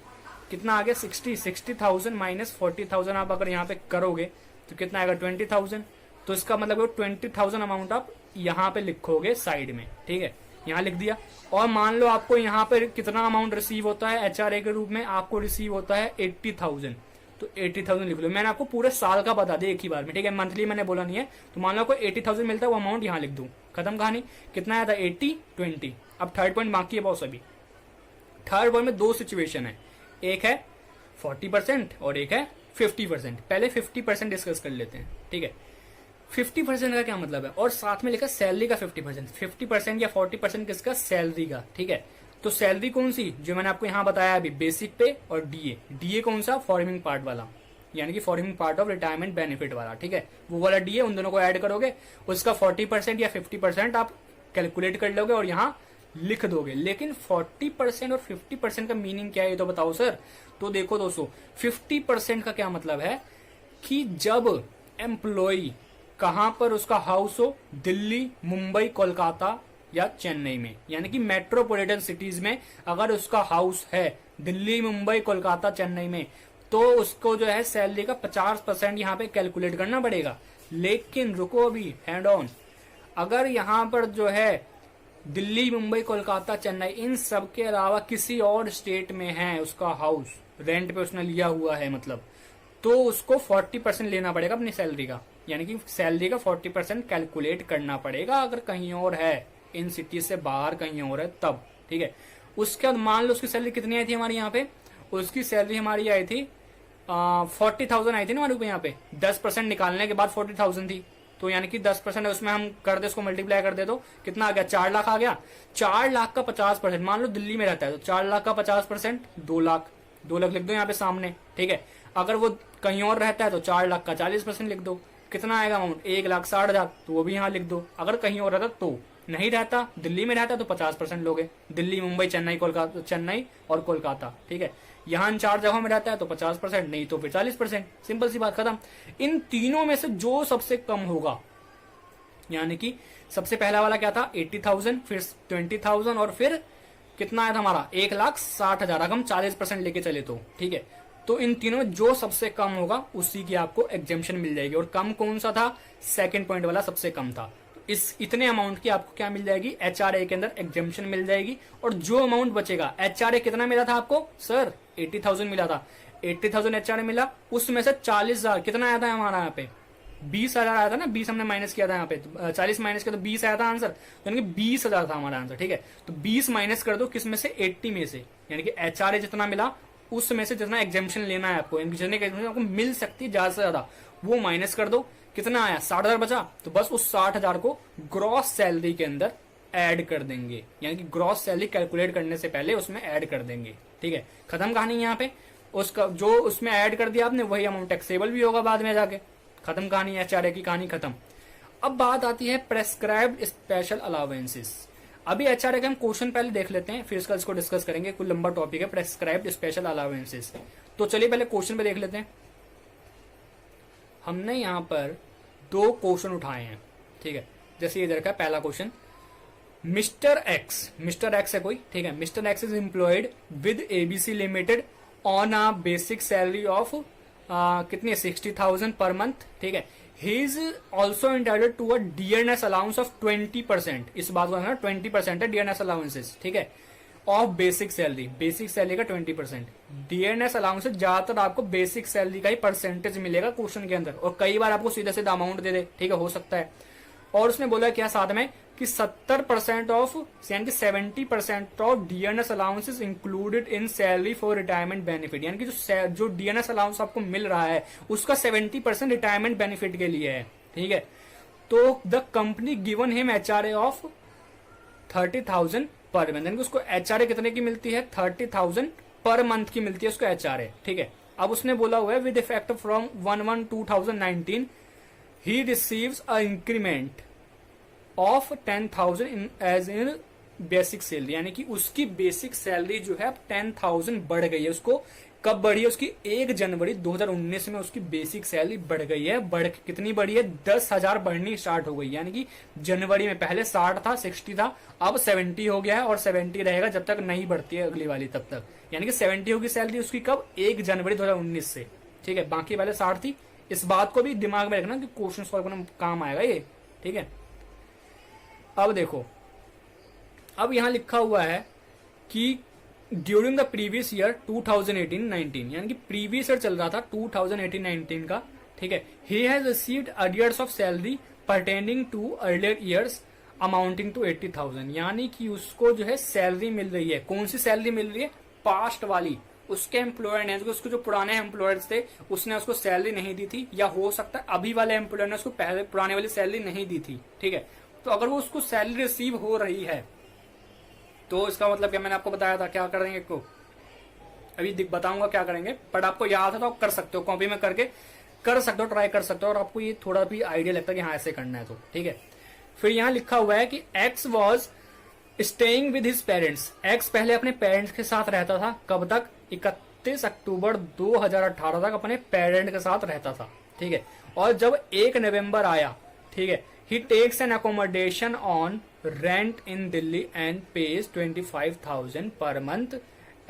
Speaker 2: कितना आ गया 60,000 माइनस 40,000 आप अगर यहाँ पे करोगे तो कितना आएगा 20,000। तो इसका मतलब 20,000 अमाउंट आप यहाँ पे लिखोगे साइड में, ठीक है, यहाँ लिख दिया। और मान लो आपको यहाँ पे कितना अमाउंट रिसीव होता है एचआरए के रूप में, आपको रिसीव होता है 80,000, तो 80,000 लिख लो। मैंने आपको पूरे साल का बता दिया एक ही बार में, ठीक है, मंथली मैंने बोला नहीं है। तो मान लो आपको 80,000 मिलता है, वो अमाउंट यहाँ लिख दूं, खत्म कहानी। कितना आया था 80 20। अब थर्ड पॉइंट बाकी है बहुत सभी। थर्ड पॉइंट में 2 सिचुएशन है, एक है 40% और एक है 50%। पहले 50% डिस्कस कर लेते हैं, ठीक है। 50% का क्या मतलब है, और साथ में लिखा सैलरी का 50%। 50% या 40% किसका, सैलरी का, ठीक है। तो सैलरी कौन सी, जो मैंने आपको यहां बताया अभी, बेसिक पे और डीए। डीए कौन सा, फॉर्मिंग पार्ट वाला, यानी कि forming part of retirement benefit वाला, ठीक है, वो वाला डीए। उन दोनों को ऐड करोगे, उसका 40% या 50% आप कैलकुलेट कर लोगे और यहाँ लिख दोगे। लेकिन 40% और 50% का मीनिंग क्या है ये तो बताओ सर। तो देखो दोस्तों, 50% का क्या मतलब है कि जब एम्प्लॉय कहां पर उसका हाउस हो, दिल्ली, मुंबई, कोलकाता या चेन्नई में, यानी कि मेट्रोपॉलिटन सिटीज में अगर उसका हाउस है दिल्ली, मुंबई, कोलकाता, चेन्नई में, तो उसको जो है सैलरी का 50% यहाँ पे कैलकुलेट करना पड़ेगा। लेकिन रुको अभी, हैंड ऑन, अगर यहाँ पर जो है दिल्ली, मुंबई, कोलकाता, चेन्नई, इन सब के अलावा किसी और स्टेट में है उसका हाउस, रेंट पे उसने लिया हुआ है मतलब, तो उसको 40% लेना पड़ेगा अपनी सैलरी का, यानी कि सैलरी का 40% कैलकुलेट करना पड़ेगा अगर कहीं और है, इन सिटी से बाहर कहीं और है तब, ठीक है। उसके बाद मान लो उसकी सैलरी कितनी आई थी हमारी यहाँ पे, उसकी सैलरी हमारी आई थी 40,000 आई थी ना हमारे ऊपर यहाँ पे, 10% निकालने के बाद 40,000 थी, तो यानी कि 10% उसमें हम कर दे, उसको मल्टीप्लाई कर दे, तो कितना आ गया 4 लाख आ गया। 4 लाख का 50%, मान लो दिल्ली में रहता है तो 4 लाख का 50% 2 लाख, 2 लाख लिख दो यहाँ पे सामने, ठीक है। अगर वो कहीं और रहता है तो 4 लाख का 40% लिख दो, कितना आएगा अमाउंट 1,60,000, तो वो भी यहाँ लिख दो। अगर कहीं और रहता तो, नहीं रहता दिल्ली में रहता तो 50% लोगे, दिल्ली, मुंबई, चेन्नई, कोलकाता, चेन्नई और कोलकाता, ठीक है। यहाँ इन 4 जगहों में रहता है तो 50%, नहीं तो फिर 40%, सिंपल सी बात खत्म। इन तीनों में से जो सबसे कम होगा, यानी कि सबसे पहला वाला क्या था 80,000, फिर 20,000 और फिर कितना आया था हमारा 1,60,000, अगर हम 40% लेके चले तो, ठीक है। तो इन तीनों में जो सबसे कम होगा उसी की आपको एग्जेम्पशन मिल जाएगी। और कम कौन सा था, सेकंड पॉइंट वाला सबसे कम था। इस इतने अमाउंट की आपको क्या मिल जाएगी, एचआरए के अंदर एग्जेम्पशन मिल जाएगी। और जो अमाउंट बचेगा, एचआरए कितना मिला था आपको सर 80,000 मिला था, 80,000 एचआरए मिला, उसमें से 40,000 कितना आया था हमारा यहाँ पे 20,000 आया था ना, 20 हमने माइनस किया था यहाँ पे, 40 माइनस किया तो 20 आया था आंसर, यानी कि 20,000 था हमारा आंसर, ठीक है। तो 20 माइनस कर दो किस में से, 80 में से, यानी कि एचआरए जितना मिला उसमें से जितना एग्जेम्पशन लेना है आपको, जितने का आपको मिल सकती है ज्यादा से ज्यादा, वो माइनस कर दो, कितना आया 60,000 बचा, तो बस उस 60,000 को ग्रॉस सैलरी के अंदर ऐड कर देंगे, यानी कि ग्रॉस सैलरी कैलकुलेट करने से पहले उसमें ऐड कर देंगे, ठीक है। खत्म कहानी यहाँ पे, उसका जो उसमें ऐड कर दिया आपने वही अमाउंट टैक्सेबल भी होगा बाद में जाके, खत्म कहानी, एचआरए की कहानी खत्म। अब बात आती है प्रेस्क्राइब्ड स्पेशल अलावेंसेस। अभी एचआरए के हम क्वेश्चन पहले देख लेते हैं, फिर इसको डिस्कस करेंगे, कोई लंबा टॉपिक है प्रेस्क्राइब्ड स्पेशल अलावेंसेस। तो चलिए पहले क्वेश्चन पे देख लेते हैं। हमने यहाँ पर 2 क्वेश्चन उठाए हैं, ठीक है। जैसे इधर का पहला क्वेश्चन, मिस्टर एक्स है कोई, ठीक है। Mister X is employed with ABC limited on a basic salary of कितनी 60,000 पर मंथ, ठीक है। He is also entitled to a DNS allowance of 20%, इस बात को 20% है डीएनएस अलाउंसेस, ठीक है, ऑफ बेसिक सैलरी का 20%। डीएनएस अलाउंस ज्यादातर आपको बेसिक सैलरी का ही परसेंटेज मिलेगा क्वेश्चन के अंदर, और कई बार आपको सीधा सीधा अमाउंट दे दे, ठीक है, हो सकता है। और उसने बोला क्या साथ में कि 70% ऑफ, यानी कि 70% of DNS allowance is included in salary for retirement benefit, यानी कि जो डीएनएस अलाउंस आपको मिल रहा है उसका 70% रिटायरमेंट बेनिफिट के लिए है, ठीक है। तो the company given him HRA of 30,000 per month, यानी कि उसको HRA कितने की मिलती है, 30,000 पर मंथ की मिलती है उसको HRA, ठीक है। अब उसने बोला हुआ है with effect from 1/1/2019 he receives a increment of 10,000 in as in basic salary, यानी कि उसकी बेसिक सैलरी जो है अब 10,000 बढ़ गई है। उसको कब बढ़ी है, उसकी 1 जनवरी 2019 में उसकी बेसिक सैलरी बढ़ गई है। बढ़ कितनी बढ़ी है, 10,000 बढ़नी स्टार्ट हो गई, यानी कि जनवरी में पहले 60 था, 60 था, अब 70 हो गया है और 70 रहेगा जब तक नहीं बढ़ती है अगली वाली तब तक, यानी कि 70 होगी सैलरी उसकी कब, 1 जनवरी 2019 से, ठीक है। बाकी पहले 60 थी। इस बात को भी दिमाग में रखना कि क्वेश्चन सॉल्व करने में काम आएगा ये, ठीक है। अब देखो, अब यहां लिखा हुआ है कि ड्यूरिंग द प्रीवियस ईयर 2018-19, यानी कि प्रीवियस ईयर चल रहा था 2018-19 का, ठीक है। He has received arrears of salary pertaining to earlier years amounting to 80,000, यानी कि उसको जो है सैलरी मिल रही है। कौन सी सैलरी मिल रही है, पास्ट वाली। उसके एम्प्लॉयर ने, उसके जो पुराने एम्प्लॉयर्स थे उसने उसको सैलरी नहीं दी थी, या हो सकता है अभी वाले एम्प्लॉयर ने उसको पहले पुराने वाली सैलरी नहीं दी थी, ठीक है। तो अगर वो उसको सैलरी रिसीव हो रही है तो इसका मतलब क्या, मैंने आपको बताया था क्या करेंगे को, अभी बताऊंगा क्या करेंगे, बट आपको याद है तो आप कर सकते हो, कॉपी में करके कर सकते हो, ट्राई कर सकते हो, और आपको ये थोड़ा भी आइडिया लगता है कि हाँ ऐसे करना है तो, ठीक है। फिर यहाँ लिखा हुआ है कि x was staying with his parents, x पहले अपने पेरेंट्स के साथ रहता था, कब तक, 31 अक्टूबर 2018 तक अपने पेरेंट के साथ रहता था, ठीक है। और जब 1 नवंबर आया, ठीक है, he takes an accommodation on rent in Delhi and pays 25,000 per month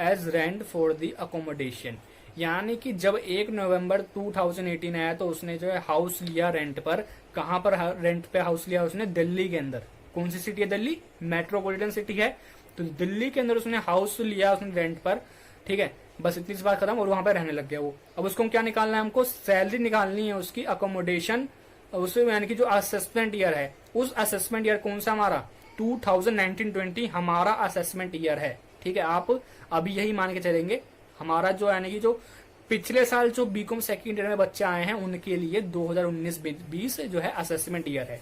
Speaker 2: as rent for the accommodation, यानी कि जब 1 नवंबर 2018 आया तो उसने जो है हाउस लिया रेंट पर। कहां पर रेंट पे हाउस लिया उसने, दिल्ली के अंदर। कौन सी सिटी है, दिल्ली मेट्रोपॉलिटन सिटी है, तो दिल्ली के अंदर उसने हाउस लिया उसने रेंट पर, ठीक है। बस इतनी सी बात खत्म, और वहां पर रहने लग गया वो। अब उसको क्या निकालना है, हमको सैलरी निकालनी है उसकी, अकोमोडेशन, उसमें यानी कि जो असेसमेंट ईयर है, उस असेसमेंट ईयर कौन सा हमारा 2019-20 हमारा असेसमेंट ईयर है, ठीक है। आप अभी यही मान के चलेंगे हमारा जो यानी कि जो पिछले साल जो बीकॉम सेकेंड ईयर में बच्चे आए हैं उनके लिए 2019-20 जो है असेसमेंट ईयर है।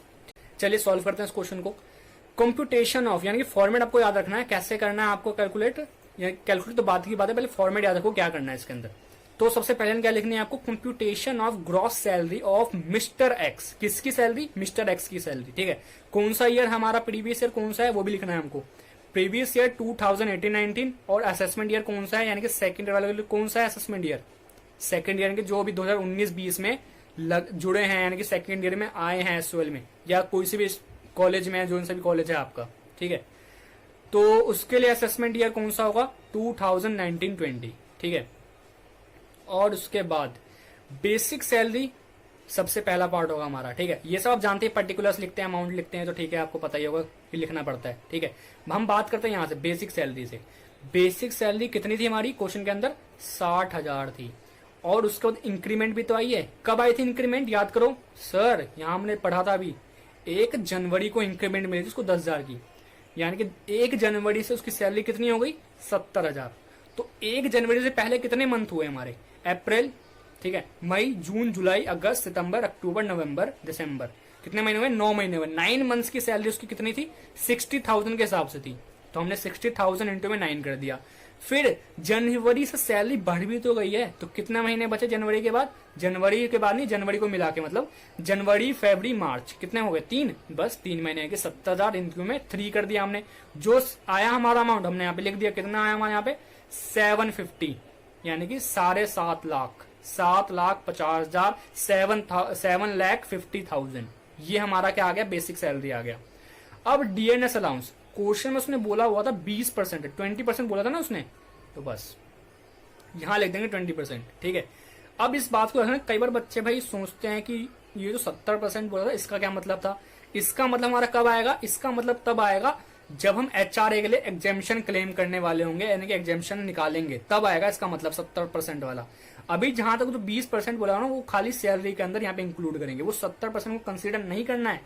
Speaker 2: चलिए सॉल्व करते हैं इस क्वेश्चन को। कंप्यूटेशन ऑफ, यानी कि फॉर्मेट आपको याद रखना है, कैसे करना है आपको कैलकुलेट, कैलकुलेट तो बात की बात है, पहले फॉर्मेट याद रखो क्या करना है इसके अंदर। तो सबसे पहले क्या लिखनी है आपको, computation of gross salary of mister x. किसकी सैलरी, मिस्टर एक्स की सैलरी, ठीक है। कौन सा ईयर हमारा प्रीवियस ईयर कौन सा है वो भी लिखना है हमको, प्रीवियस ईयर 2018-19, और असेसमेंट ईयर कौन सा है, यानी कि सेकंड ईयर वाले कौन सा है असेसमेंट ईयर, सेकंड ईयर के जो भी 2019-20 में जुड़े हैं, यानी कि सेकंड ईयर में आए हैं एसओएल में, या कोई सी भी कॉलेज में, जो सा भी कॉलेज है आपका, ठीक है। तो उसके लिए असेसमेंट ईयर कौन सा होगा, 2019-20, ठीक है। और उसके बाद बेसिक सैलरी सबसे पहला पार्ट होगा हमारा, ठीक है। ये सब आप जानते हैं, पर्टिकुलर्स लिखते हैं, अमाउंट लिखते हैं, तो ठीक है आपको पता ही होगा कि लिखना पड़ता है, ठीक है। हम बात करते हैं यहां से बेसिक सैलरी से। बेसिक सैलरी कितनी थी हमारी क्वेश्चन के अंदर, 60,000 थी। और उसके बाद इंक्रीमेंट भी तो आई है। कब आई थी इंक्रीमेंट, याद करो सर, यहां हमने पढ़ा था अभी, 1 जनवरी को इंक्रीमेंट मिली थी उसको 10,000 की, यानी कि 1 जनवरी से उसकी सैलरी कितनी हो गई, 70,000। तो 1 जनवरी से पहले कितने मंथ हुए हमारे, अप्रैल, ठीक है, मई, जून, जुलाई, अगस्त, सितंबर, अक्टूबर, नवंबर, दिसंबर, कितने महीने हुए, 9 महीने हुए। 9 मंथ्स की सैलरी उसकी कितनी थी, 60,000 के हिसाब से थी, तो हमने 60,000 इंटू में 9 कर दिया। फिर जनवरी से सैलरी बढ़ भी तो गई है, तो कितने महीने बचे जनवरी के बाद, जनवरी के बाद नहीं, जनवरी को मिला के मतलब जनवरी, फरवरी, मार्च, कितने हो गए, 3, बस 3 महीने के 70,000 इंटू में 3 कर दिया हमने। जो आया हमारा अमाउंट हमने यहाँ पे लिख दिया, कितना आया हमारे यहाँ पे 750, यानी कि 7.5 लाख, 7,50,000, 7,50,000, ये हमारा क्या आ गया, बेसिक सैलरी आ गया। अब डीएनएस अलाउंस, क्वेश्चन में उसने बोला हुआ था 20%, 20% बोला था ना उसने, तो बस यहां लिख देंगे 20%, ठीक है। अब इस बात को रखना, कई बार बच्चे भाई सोचते हैं कि ये जो 70% बोला था इसका क्या मतलब था। इसका मतलब हमारा कब आएगा, इसका मतलब तब आएगा जब हम एचआरए के लिए एग्जेम्पशन क्लेम करने वाले होंगे, यानी कि एग्जेम्पशन निकालेंगे, तब आएगा इसका मतलब 70% वाला। अभी जहां तक जो 20% बोला ना वो खाली सैलरी के अंदर यहाँ पे इंक्लूड करेंगे, वो 70% को कंसीडर नहीं करना है।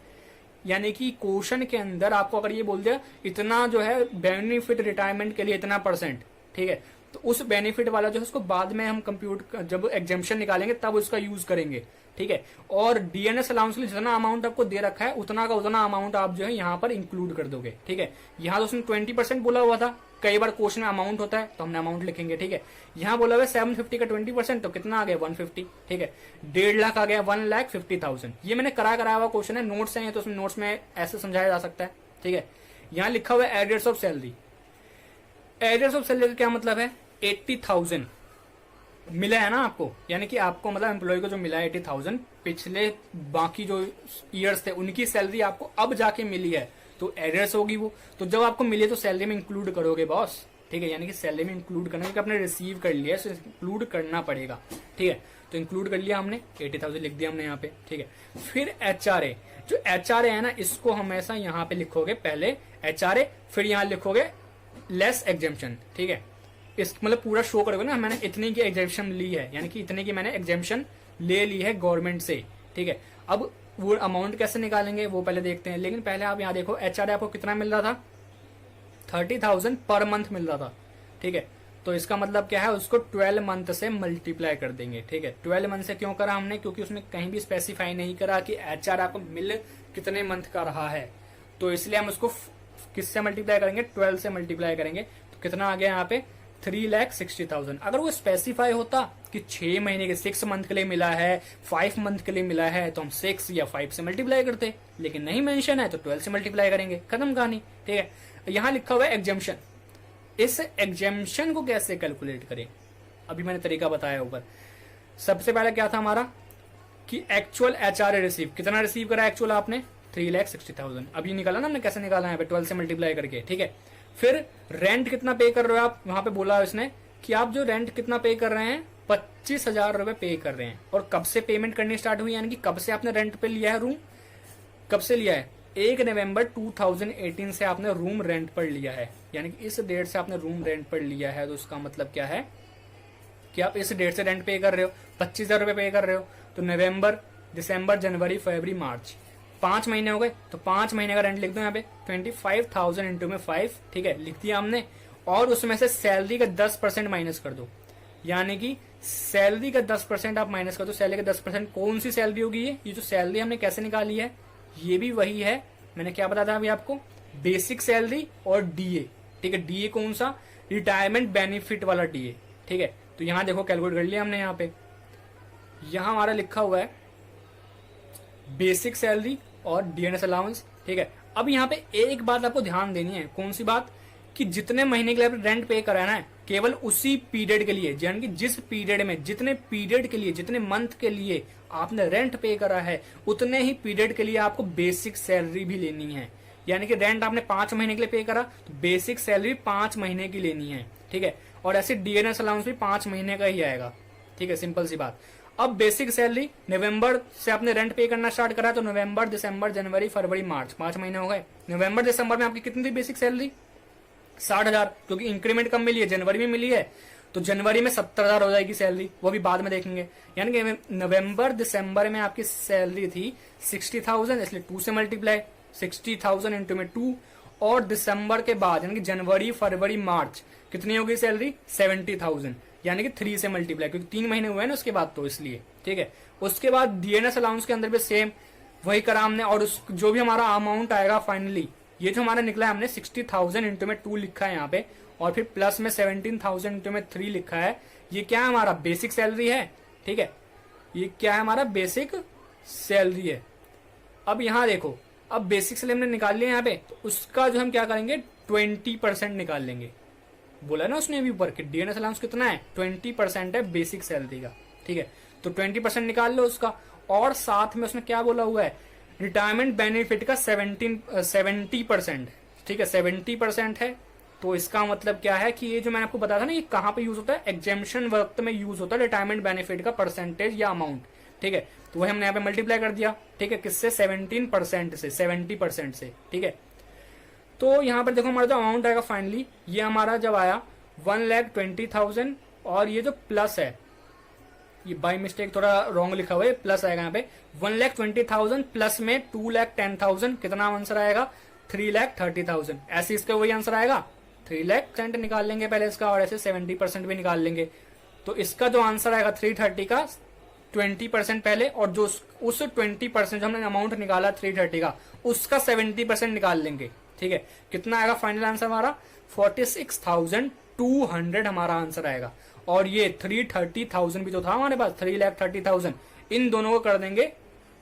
Speaker 2: यानी कि क्वेश्चन के अंदर आपको अगर ये बोल दिया इतना जो है बेनिफिट रिटायरमेंट के लिए इतना %, ठीक है, तो उस बेनिफिट वाला जो है उसको बाद में हम कंप्यूट जब एग्जेम्पशन निकालेंगे तब उसका यूज करेंगे, ठीक है। और डीएनएस अलाउंस के लिए जितना अमाउंट आपको दे रखा है उतना का उतना अमाउंट आप जो है यहाँ पर इंक्लूड कर दोगे, ठीक है। यहाँ तो उसने 20% बोला हुआ था, कई बार क्वेश्चन में अमाउंट होता है तो हमने अमाउंट लिखेंगे, ठीक है। यहाँ बोला हुआ 750 का 20%, तो कितना आ गया 150, ठीक है। 1.5 लाख आ गया 1,50,000। ये मैंने कराया हुआ क्वेश्चन है, नोट्स हैं तो उसमें नोट्स में ऐसे समझाया जा सकता है, ठीक है। यहाँ लिखा हुआ है arrears of salary. Arrears of salary का क्या मतलब है, 80,000 मिला है ना आपको, यानी कि आपको मतलब एम्प्लॉय को जो मिला है 80,000, पिछले बाकी जो ईयर्स थे उनकी सैलरी आपको अब जाके मिली है, तो एरियर्स होगी वो। तो जब आपको मिले तो सैलरी में इंक्लूड करोगे बॉस, ठीक है। यानी कि सैलरी में इंक्लूड करना, क्योंकि आपने रिसीव कर लिया है, इंक्लूड करना पड़ेगा, ठीक है। तो इंक्लूड कर लिया हमने, 80,000 लिख दिया हमने यहाँ पे, ठीक है। फिर एचआरए, जो एचआरए है ना, इसको हमेशा यहाँ पे लिखोगे, पहले एचआरए, फिर यहाँ लिखोगे लेस एग्जेम्पशन, ठीक है। इस मतलब पूरा शो करोगे ना, मैंने इतने की एग्जेम्पशन ली है, यानी कि इतने की मैंने एग्जेम्पशन ले ली है गवर्नमेंट से, ठीक है। अब वो अमाउंट कैसे निकालेंगे वो पहले देखते हैं, लेकिन पहले आप यहाँ देखो एचआरए आपको कितना मिल रहा था, 30,000 पर मंथ मिल रहा था, ठीक है। तो इसका मतलब क्या है, उसको 12 मंथ से मल्टीप्लाई कर देंगे, ठीक है। 12 मंथ से क्यों करा हमने, क्योंकि उसने कहीं भी स्पेसिफाई नहीं करा कि एचआर आपको मिल कितने मंथ का रहा है, तो इसलिए हम उसको किससे मल्टीप्लाई करेंगे, 12 से मल्टीप्लाई करेंगे। तो कितना आ गया यहाँ पे 3,60,000। अगर वो स्पेसिफाई होता कि 6 महीने के 6 मंथ के लिए मिला है, 5 मंथ के लिए मिला है, तो हम 6 या 5 से मल्टीप्लाई करते, लेकिन नहीं मेंशन है तो 12 से मल्टीप्लाई करेंगे, खत्म कहानी, ठीक है। यहाँ लिखा हुआ है एग्जेम्पशन। इस एग्जेम्पशन को कैसे कैलकुलेट करें, अभी मैंने तरीका बताया ऊपर। सबसे पहले क्या था हमारा कि एक्चुअल एचआरए रिसीव, कितना रिसीव करा एक्चुअल आपने, 3,60,000। अभी निकाला ना हमने, कैसे निकाला है 12 से मल्टीप्लाई करके, ठीक है। फिर रेंट कितना पे कर रहे हो आप, वहां पे बोला इसने कि आप जो रेंट कितना पे कर रहे हैं, 25,000 रुपए पे कर रहे हैं। और कब से पेमेंट करनी स्टार्ट हुई, यानी कि कब से आपने रेंट पे लिया है रूम, कब से लिया है, 1 नवंबर 2018 से आपने रूम रेंट पर लिया है, यानी कि इस डेट से आपने रूम रेंट पर लिया है। तो उसका मतलब क्या है कि आप इस डेट से रेंट पे कर रहे हो, 25,000 रुपए पे कर रहे हो। तो नवंबर, दिसंबर, जनवरी, फरवरी, मार्च, 5 महीने हो गए, तो 5 महीने का रेंट लिख दो यहाँ पे, 25,000 इंटू में 5, ठीक है, लिख दिया हमने। और उसमें से सैलरी का 10% माइनस कर दो, यानी कि सैलरी का 10% आप माइनस कर दो। सैलरी का 10% कौन सी सैलरी होगी, ये जो सैलरी हमने कैसे निकाली है, ये भी वही है, मैंने क्या बताया था अभी आपको, बेसिक सैलरी और डीए, ठीक है। डीए कौन सा, रिटायरमेंट बेनिफिट वाला डीए, ठीक है। तो यहां देखो कैलकुलेट कर लिया हमने, यहाँ पे यहां हमारा लिखा हुआ है बेसिक सैलरी और डीएनएस अलाउंस, ठीक है। अब यहाँ पे एक बात आपको ध्यान देनी है, कौन सी बात, कि जितने महीने के लिए आपने रेंट पे कराना है, केवल उसी पीरियड के लिए, यानी कि जिस पीरियड में, जितने पीरियड के लिए, जितने मंथ के लिए आपने रेंट पे करा है, उतने ही पीरियड के लिए आपको बेसिक सैलरी भी लेनी है। यानी कि रेंट आपने 5 महीने के लिए पे करा, तो बेसिक सैलरी 5 महीने की लेनी है, ठीक है। और ऐसे डीएनएस अलाउंस भी 5 महीने का ही आएगा, ठीक है, सिंपल सी बात। अब बेसिक सैलरी नवंबर से आपने रेंट पे करना स्टार्ट करा, तो नवंबर, दिसंबर, जनवरी, फरवरी, मार्च, 5 महीने हो गए। नवंबर दिसंबर में आपकी कितनी थी बेसिक सैलरी, 60,000, क्योंकि इंक्रीमेंट कम मिली है, जनवरी में मिली है, तो जनवरी में 70,000 हो जाएगी सैलरी, वो भी बाद में देखेंगे। यानी कि नवंबर दिसंबर में आपकी सैलरी थी 60,000, इसलिए 2 से मल्टीप्लाई, 60,000 इंटू में 2। और दिसंबर के बाद यानी कि जनवरी, फरवरी, मार्च कितनी होगी सैलरी, 70,000, यानी कि 3 से मल्टीप्लाई, क्योंकि 3 महीने हुए ना उसके बाद, तो इसलिए, ठीक है। उसके बाद डीएनएस अलाउंस के अंदर भी सेम वही करा हमने, और उस जो भी हमारा अमाउंट आएगा फाइनली, ये जो हमारा निकला है, हमने 60,000 इंटू में 2 लिखा है यहाँ पे, और फिर प्लस में 17,000 इंटू में 3 लिखा है। ये क्या है, हमारा बेसिक सैलरी है, ठीक है। ये क्या है, हमारा बेसिक सैलरी है। अब यहाँ देखो, अब बेसिक सैलरी हमने निकाल लिया यहाँ पे, तो उसका जो हम क्या करेंगे, 20% निकाल लेंगे। बोला ना उसने अभी ऊपर कि डीएनएस अलाउंस कितना है, 20% है बेसिक सैलरी का, ठीक है। तो 20% निकाल लो उसका, और साथ में उसने क्या बोला हुआ है, रिटायरमेंट बेनिफिट का 70%, ठीक है, 70% है। तो इसका मतलब क्या है कि ये जो मैंने आपको बताया था ना, ये कहाँ पे यूज होता है, एग्जेम्पशन वक्त में यूज होता है रिटायरमेंट बेनिफिट का परसेंटेज या अमाउंट, ठीक है। तो वही हमने यहाँ पे मल्टीप्लाई कर दिया, ठीक है, किससे, 17% से, 70% से, ठीक है। तो यहाँ पर देखो हमारा जो अमाउंट आएगा फाइनली, ये हमारा जब आया 1,20,000, और ये जो प्लस है, ये बाय मिस्टेक थोड़ा रॉन्ग लिखा हुआ है, प्लस आएगा यहाँ पे 1,20,000 प्लस में 2,10,000, कितना आंसर आएगा, 3,30,000। ऐसे इसका वही आंसर आएगा, 3,00,000 निकाल लेंगे पहले इसका, और ऐसे 70% भी निकाल लेंगे। तो इसका जो आंसर आएगा 330 का 20% पहले, और जो उस 20% जो हमने अमाउंट निकाला 330 का, उसका 70% निकाल लेंगे। ठीक है, कितना आएगा फाइनल आंसर हमारा? 46,200 हमारा आंसर आएगा। और ये 330,000 भी तो था हमारे पास, 3,30,000, इन दोनों को कर देंगे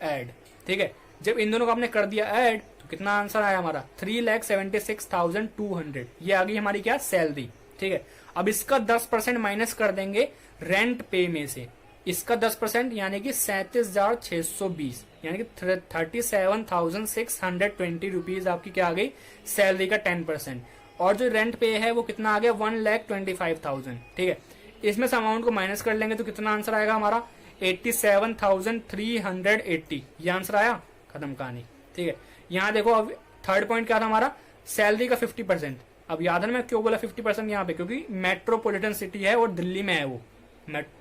Speaker 2: ऐड। ठीक है, जब इन दोनों को आपने कर दिया ऐड तो कितना आंसर आया हमारा? 3,76,200। ये आ गई हमारी क्या? सैलरी। ठीक है, अब इसका 10% माइनस कर देंगे रेंट पे में से। इसका 10% यानी कि 37,620, यानी कि 37,620 रुपीज आपकी क्या आ गई? सैलरी का 10%। और जो रेंट पे है वो कितना आ गया? 1,25,000। ठीक है, इसमें से अमाउंट को माइनस कर लेंगे तो कितना आंसर आएगा हमारा? 87,380। ये आंसर आया, खत्म कहानी। ठीक है, यहाँ देखो अब थर्ड पॉइंट क्या था हमारा? सैलरी का 50%। अब याद है मैं क्यों बोला 50% यहाँ पे? क्योंकि मेट्रोपॉलिटन सिटी है और दिल्ली में है वो।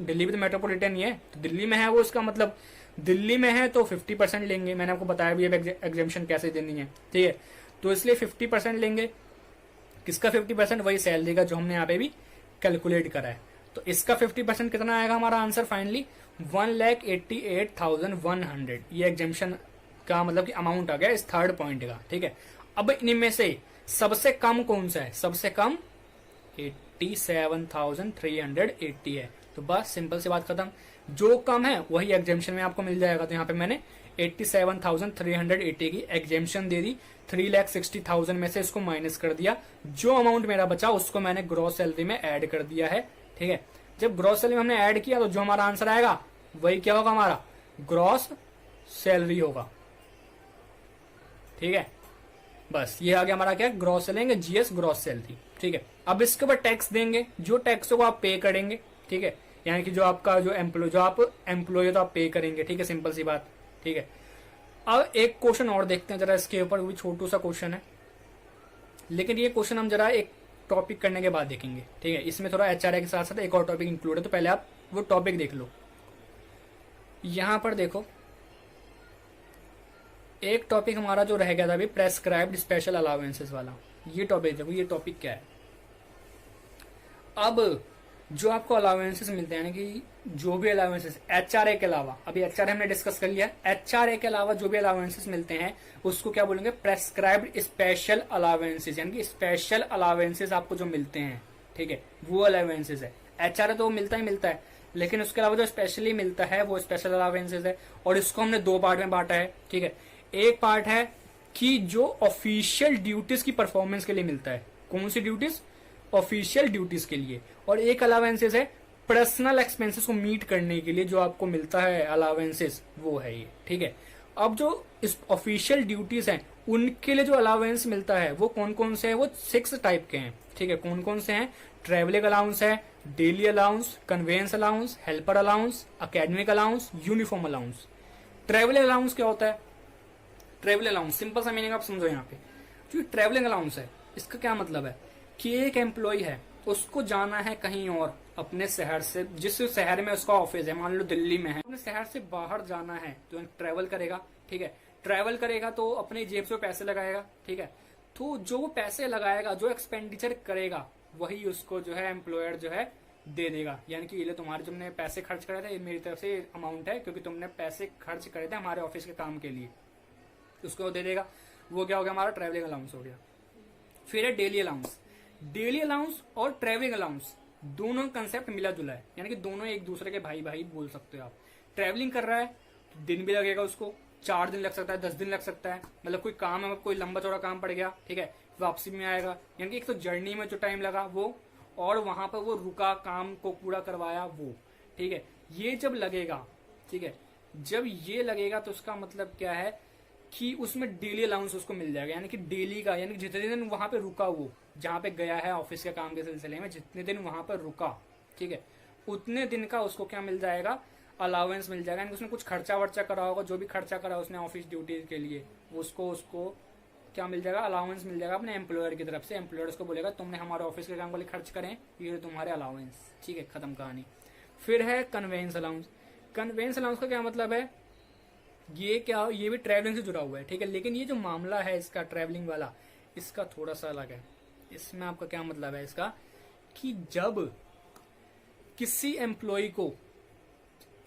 Speaker 2: दिल्ली भी तो मेट्रोपॉलिटन ही है, तो दिल्ली में है वो, इसका मतलब दिल्ली में है तो 50% लेंगे। मैंने आपको बताया भी एग्जेम्पशन कैसे देनी है। ठीक है, तो इसलिए 50% लेंगे। किसका 50%? वही सैलरी का जो हमने यहाँ पे भी कैलकुलेट करा है। तो इसका 50% कितना आएगा हमारा आंसर फाइनली? 1,88,100। ये एग्जेम्पशन का मतलब कि अमाउंट आ गया इस थर्ड पॉइंट का। ठीक है, अब इनमें से सबसे कम कौन सा है? सबसे कम 87,380 है। तो बस सिंपल सी बात खत्म। जो कम है वही एग्जेम्पशन में आपको मिल जाएगा। तो यहाँ पे मैंने 87,380 की एग्जेम्पशन दे दी, 3,60,000 में से इसको माइनस कर दिया। जो अमाउंट मेरा बचा उसको मैंने ग्रॉस सैलरी में ऐड कर दिया है। ठीक है, जब ग्रॉस सैलरी में हमने ऐड किया तो जो हमारा आंसर आएगा वही क्या होगा? हमारा ग्रॉस सैलरी होगा। ठीक है, बस ये आ गया हमारा क्या? ग्रॉस लेंगे, जीएस ग्रॉस सैलरी। ठीक है, अब इसके ऊपर टैक्स देंगे, जो टैक्स को आप पे करेंगे। ठीक है, यानी कि जो आपका जो आप एम्प्लॉय तो आप पे करेंगे। ठीक है, सिंपल सी बात। ठीक है, अब एक क्वेश्चन और देखते हैं जरा इसके ऊपर, भी छोटू सा क्वेश्चन है, लेकिन ये क्वेश्चन हम जरा एक टॉपिक करने के बाद देखेंगे। ठीक है, इसमें थोड़ा एचआरए के साथ साथ एक और टॉपिक इंक्लूड है, तो पहले आप वो टॉपिक देख लो। यहां पर देखो एक टॉपिक हमारा जो रह गया था अभी, प्रेस्क्राइब्ड स्पेशल अलाउंसेस वाला। ये टॉपिक देखो, ये टॉपिक क्या है? अब जो आपको अलाउंसेस मिलते हैं, यानी कि जो भी अलाउंसेस एचआरए के अलावा, अभी एचआरए हमने डिस्कस कर लिया, एचआरए के अलावा जो भी अलाउंसेस मिलते हैं उसको क्या बोलेंगे? प्रेस्क्राइब्ड स्पेशल अलाउंसेस, यानी कि स्पेशल अलाउंसेस आपको जो मिलते हैं। ठीक है, वो अलाउंसेस है। एचआरए तो मिलता ही मिलता है, लेकिन उसके अलावा जो स्पेशली मिलता है वो स्पेशल अलाउंसेस है। और इसको हमने दो पार्ट में बांटा है। ठीक है, एक पार्ट है कि जो ऑफिशियल ड्यूटीज की परफॉर्मेंस के लिए मिलता है। कौन सी ड्यूटीज? ऑफिशियल ड्यूटीज के लिए। और एक अलावेंसेस है पर्सनल एक्सपेंसेस को मीट करने के लिए जो आपको मिलता है अलावेंसेस, वो है ये। ठीक है, अब जो इस ऑफिशियल ड्यूटीज हैं उनके लिए जो अलावेंस मिलता है वो कौन कौन से है? वो 6 टाइप के हैं। ठीक है, कौन कौन से हैं? ट्रेवलिंग अलाउंस है, daily allowance, convince allowance, helper allowance, academic allowance, uniform allowance. Travelling allowance क्या होता है? ट्रेवल अलाउंस सिंपल सा मीनिंग आप समझो। यहाँ पे जो ट्रेवलिंग अलाउंस है इसका क्या मतलब है कि एक एम्प्लॉय है, उसको जाना है कहीं और अपने शहर से, जिस शहर में उसका ऑफिस है, मान लो दिल्ली में है, अपने शहर से बाहर जाना है तो ट्रेवल करेगा। ठीक है, ट्रेवल करेगा तो अपनी जेब से पैसे लगाएगा। ठीक है, तो जो वो पैसे लगाएगा, जो एक्सपेंडिचर करेगा, वही उसको जो है एम्प्लॉयर जो है दे देगा। यानी कि ये तुम्हारे तुमने पैसे खर्च करे थे, ये मेरी तरफ से अमाउंट है क्योंकि तुमने पैसे खर्च करे थे हमारे ऑफिस के काम के लिए, उसको दे देगा। वो क्या हो गया? हमारा ट्रैवलिंग अलाउंस हो गया। फिर है डेली अलाउंस। डेली अलाउंस और ट्रैवलिंग अलाउंस दोनों कंसेप्ट मिला जुला है, यानी कि दोनों एक दूसरे के भाई भाई बोल सकते हो आप। ट्रैवलिंग कर रहा है तो दिन भी लगेगा उसको, 4 दिन लग सकता है, 10 दिन लग सकता है, मतलब कोई काम है, कोई लंबा चौड़ा काम पड़ गया। ठीक है, वापसी में आएगा, यानी कि एक तो जर्नी में जो टाइम लगा वो, और वहां पर वो रुका, काम को पूरा करवाया वो। ठीक है, ये जब लगेगा, ठीक है, जब ये लगेगा तो उसका मतलब क्या है कि उसमें डेली अलाउंस उसको मिल जाएगा, यानी कि डेली का, यानी कि जितने दिन वहां पे रुका, वो जहां पे गया है ऑफिस के काम के सिलसिले में, जितने दिन वहां पर रुका, ठीक है, उतने दिन का उसको क्या मिल जाएगा? अलाउंस मिल जाएगा। यानी कि उसने कुछ खर्चा वर्चा करा होगा, जो भी खर्चा करा उसने ऑफिस ड्यूटी के लिए, उसको क्या मिल जाएगा? अलाउंस मिल जाएगा अपने एम्प्लॉयर की तरफ से। एम्प्लॉयर उसको बोलेगा तुमने हमारे ऑफिस के काम के लिए खर्च करें, ये तुम्हारे अलाउंस। ठीक है, खत्म कहानी। फिर है कन्वेंस अलाउंस। कन्वेंस अलाउंस का क्या मतलब है? ये क्या, ये भी ट्रैवलिंग से जुड़ा हुआ है। ठीक है, लेकिन ये जो मामला है इसका ट्रैवलिंग वाला, इसका थोड़ा सा अलग है। इसमें आपका क्या मतलब है इसका, कि जब किसी एम्प्लॉय को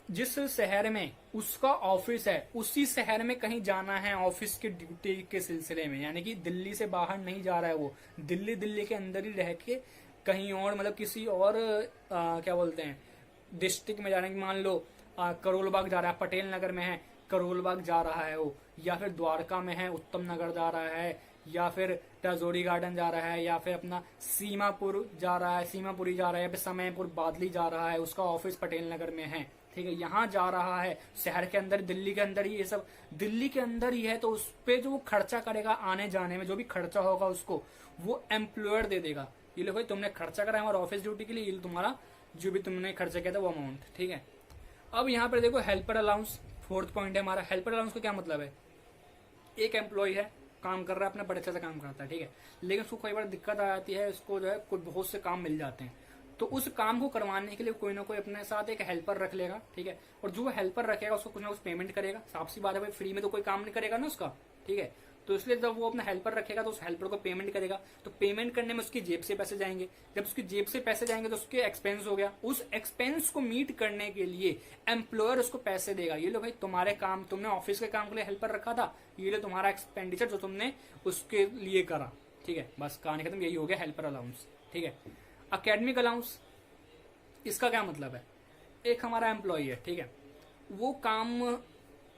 Speaker 2: जिस शहर में उसका ऑफिस है उसी शहर में कहीं जाना है ऑफिस की ड्यूटी के सिलसिले में, यानी कि दिल्ली से बाहर नहीं जा रहा है वो, दिल्ली के अंदर ही रह के कहीं और मतलब किसी और क्या बोलते हैं डिस्ट्रिक्ट में जाने की, मान लो करोल बाग जा रहा है, पटेल नगर में है करोल बाग जा रहा है वो, या फिर द्वारका में है उत्तम नगर जा रहा है, या फिर टाजोरी गार्डन जा रहा है, या फिर अपना सीमापुर जा रहा है, सीमापुरी जा रहा है, या फिर समयपुर बादली जा रहा है, उसका ऑफिस पटेल नगर में है, ठीक है, यहाँ जा रहा है शहर के अंदर, दिल्ली के अंदर ही, ये सब दिल्ली के अंदर ही है, तो उस पे जो खर्चा करेगा आने जाने में, जो भी खर्चा होगा उसको वो एम्प्लॉयर दे देगा। ये लो भाई तुमने खर्चा करा है हमारे ऑफिस ड्यूटी के लिए, ये तुम्हारा जो भी तुमने खर्चा किया था वो अमाउंट, ठीक है। अब यहाँ पर देखो हेल्पर अलाउंस, फोर्थ पॉइंट है हमारा। हेल्पर अलाउंस का क्या मतलब है, एक एम्प्लॉय है काम कर रहा है अपना, बड़े अच्छे से काम करता है, ठीक है, लेकिन उसको कई बार दिक्कत आ जाती है, उसको जो है कुछ बहुत से काम मिल जाते हैं, तो उस काम को करवाने के लिए कोई ना कोई अपने साथ एक हेल्पर रख लेगा, ठीक है, और जो हेल्पर रखेगा उसको कुछ ना कुछ पेमेंट करेगा, साफ सी बात है भाई फ्री में तो कोई काम नहीं करेगा ना उसका, ठीक है, तो इसलिए जब वो अपना हेल्पर रखेगा तो उस हेल्पर को पेमेंट करेगा, तो पेमेंट करने में उसकी जेब से पैसे जाएंगे, जब उसकी जेब से पैसे जाएंगे तो उसके एक्सपेंस हो गया, उस एक्सपेंस को मीट करने के लिए एम्प्लॉयर उसको पैसे देगा। ये लो भाई तुम्हारे काम, तुमने ऑफिस के काम के लिए हेल्पर रखा था, ये लो तुम्हारा एक्सपेंडिचर जो तुमने उसके लिए करा, ठीक है, बस कहानी खत्म, यही हो गया हेल्पर अलाउंस, ठीक है। अकेडमिक अलाउंस, इसका क्या मतलब है, एक हमारा एम्प्लॉय है, ठीक है, वो काम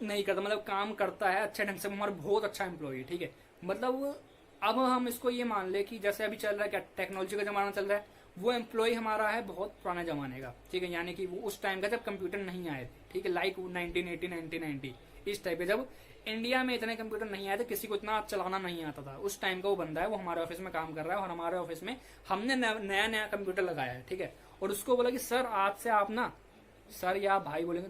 Speaker 2: नहीं करता, मतलब काम करता है अच्छे ढंग से, हमारा बहुत अच्छा एम्प्लॉय है, ठीक है, मतलब अब हम इसको ये मान ले कि जैसे अभी चल रहा है क्या टेक्नोलॉजी का जमाना चल रहा है, वो एम्प्लॉय हमारा है बहुत पुराने जमाने का, ठीक है, यानी कि वो उस टाइम का जब कंप्यूटर नहीं आए थे, ठीक है, लाइक 1980 1990 इस टाइप के, जब इंडिया में इतने कंप्यूटर नहीं आए थे, किसी को इतना चलाना नहीं आता था, उस टाइम का वो बंदा है, वो हमारे ऑफिस में काम कर रहा है, और हमारे ऑफिस में हमने नया नया कंप्यूटर लगाया है, ठीक है, और उसको बोला कि सर आज से आप ना, सर या भाई बोलेंगे,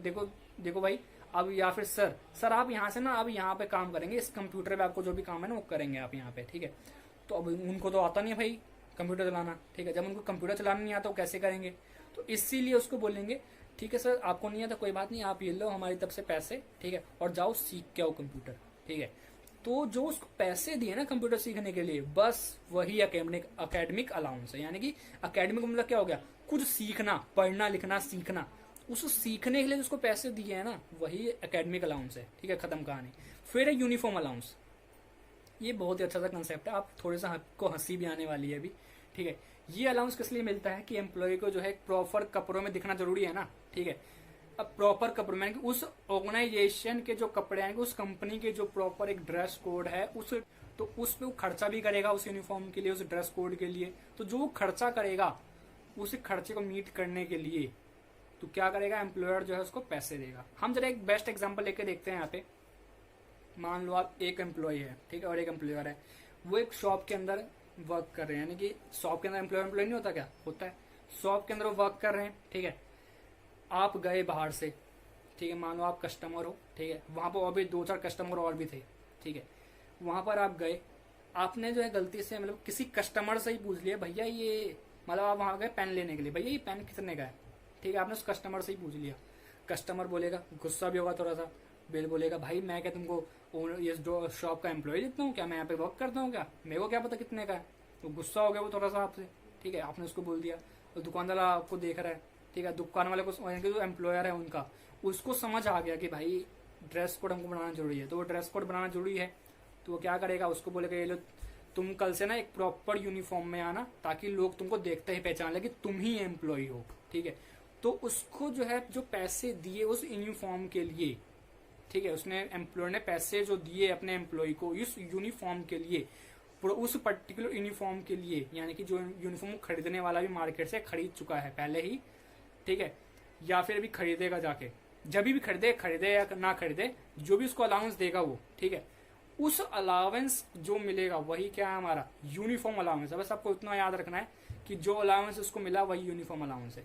Speaker 2: देखो भाई अब, या फिर सर आप यहाँ से ना अब यहाँ पे काम करेंगे, इस कंप्यूटर पे आपको जो भी काम है ना वो करेंगे आप यहाँ पे, ठीक है, तो अब उनको तो आता नहीं है भाई कंप्यूटर चलाना, ठीक है, जब उनको कंप्यूटर चलाना नहीं आता वो कैसे करेंगे, तो इसीलिए उसको बोलेंगे ठीक है सर आपको नहीं आता कोई बात नहीं, आप ये लो हमारी तरफ से पैसे, ठीक है, और जाओ सीख के आओ कंप्यूटर, ठीक है, तो जो उसको पैसे दिए ना कंप्यूटर सीखने के लिए, बस वही अकेडमिक अलाउंस है, यानी कि अकेडमिक मतलब क्या हो गया, कुछ सीखना, पढ़ना लिखना सीखना, उस सीखने के लिए उसको पैसे दिए हैं ना, वही एकेडमिक अलाउंस है, ठीक है, खत्म कहानी। फिर है यूनिफॉर्म अलाउंस, ये बहुत ही अच्छा सा कंसेप्ट है, आप थोड़ा सा आपको हंसी भी आने वाली है अभी, ठीक है, ये अलाउंस किस लिए मिलता है कि एम्प्लॉय को जो है प्रॉपर कपड़ों में दिखना जरूरी है ना, ठीक है, अब प्रॉपर कपड़ों में उस ऑर्गेनाइजेशन के जो कपड़े हैं, उस कंपनी के जो प्रॉपर एक ड्रेस कोड है, तो उस पे वो खर्चा भी करेगा उस यूनिफॉर्म के लिए, उस ड्रेस कोड के लिए, तो जो वो खर्चा करेगा उस खर्चे को मीट करने के लिए तो क्या करेगा एम्प्लॉयर जो है उसको पैसे देगा। हम जरा एक बेस्ट एग्जांपल लेके देखते हैं यहाँ पे, मान लो आप एक एम्प्लॉय है, ठीक है, और एक एम्प्लॉयर है, वो एक शॉप के अंदर वर्क कर रहे हैं, यानी कि शॉप के अंदर एम्प्लॉय नहीं होता, क्या होता है, शॉप के अंदर वो वर्क कर रहे हैं, ठीक है, आप गए बाहर से, ठीक है, मान लो आप कस्टमर हो, ठीक है, वहां पर और भी 2-4 कस्टमर और भी थे, ठीक है, वहां पर आप गए, आपने जो है गलती से मतलब किसी कस्टमर से ही पूछ लिया भैया ये, मतलब आप वहां गए पेन लेने के लिए, भैया ये पेन कितने का है, ठीक है, आपने उस कस्टमर से ही पूछ लिया, कस्टमर बोलेगा, गुस्सा भी होगा थोड़ा सा, बिल बोलेगा भाई मैं क्या तुमको ये शॉप का एम्प्लॉय देता हूँ क्या, मैं यहाँ पे वर्क करता हूँ क्या, मेरे को क्या पता कितने का है, तो गुस्सा हो गया वो थोड़ा सा आपसे, ठीक है, आपने उसको बोल दिया, तो दुकानदार आपको देख रहा है, ठीक है, दुकान वाले को, जो एम्प्लॉयर है उनका, उसको समझ आ गया कि भाई ड्रेस कोड हमको बनाना जरूरी है, तो वो ड्रेस कोड बनाना जरूरी है, तो वो क्या करेगा, उसको बोलेगा ये लो तुम कल से ना एक प्रॉपर यूनिफॉर्म में आना, ताकि लोग तुमको देखते ही पहचान ले कि तुम ही एम्प्लॉय हो, ठीक है, तो उसको जो है जो पैसे दिए उस यूनिफॉर्म के लिए, ठीक है, उसने एम्प्लॉयर ने पैसे जो दिए अपने एम्प्लॉय को इस यूनिफॉर्म के लिए, उस पर्टिकुलर यूनिफॉर्म के लिए, यानी कि जो यूनिफॉर्म खरीदने वाला भी मार्केट से खरीद चुका है पहले ही, ठीक है, या फिर भी खरीदेगा जाके, जब भी खरीदे या ना खरीदे, जो भी उसको अलाउंस देगा वो, ठीक है, उस अलाउंस जो मिलेगा वही क्या है हमारा यूनिफॉर्म अलाउंस है। बस आपको इतना याद रखना है कि जो अलाउंस उसको मिला वही यूनिफॉर्म अलाउंस है,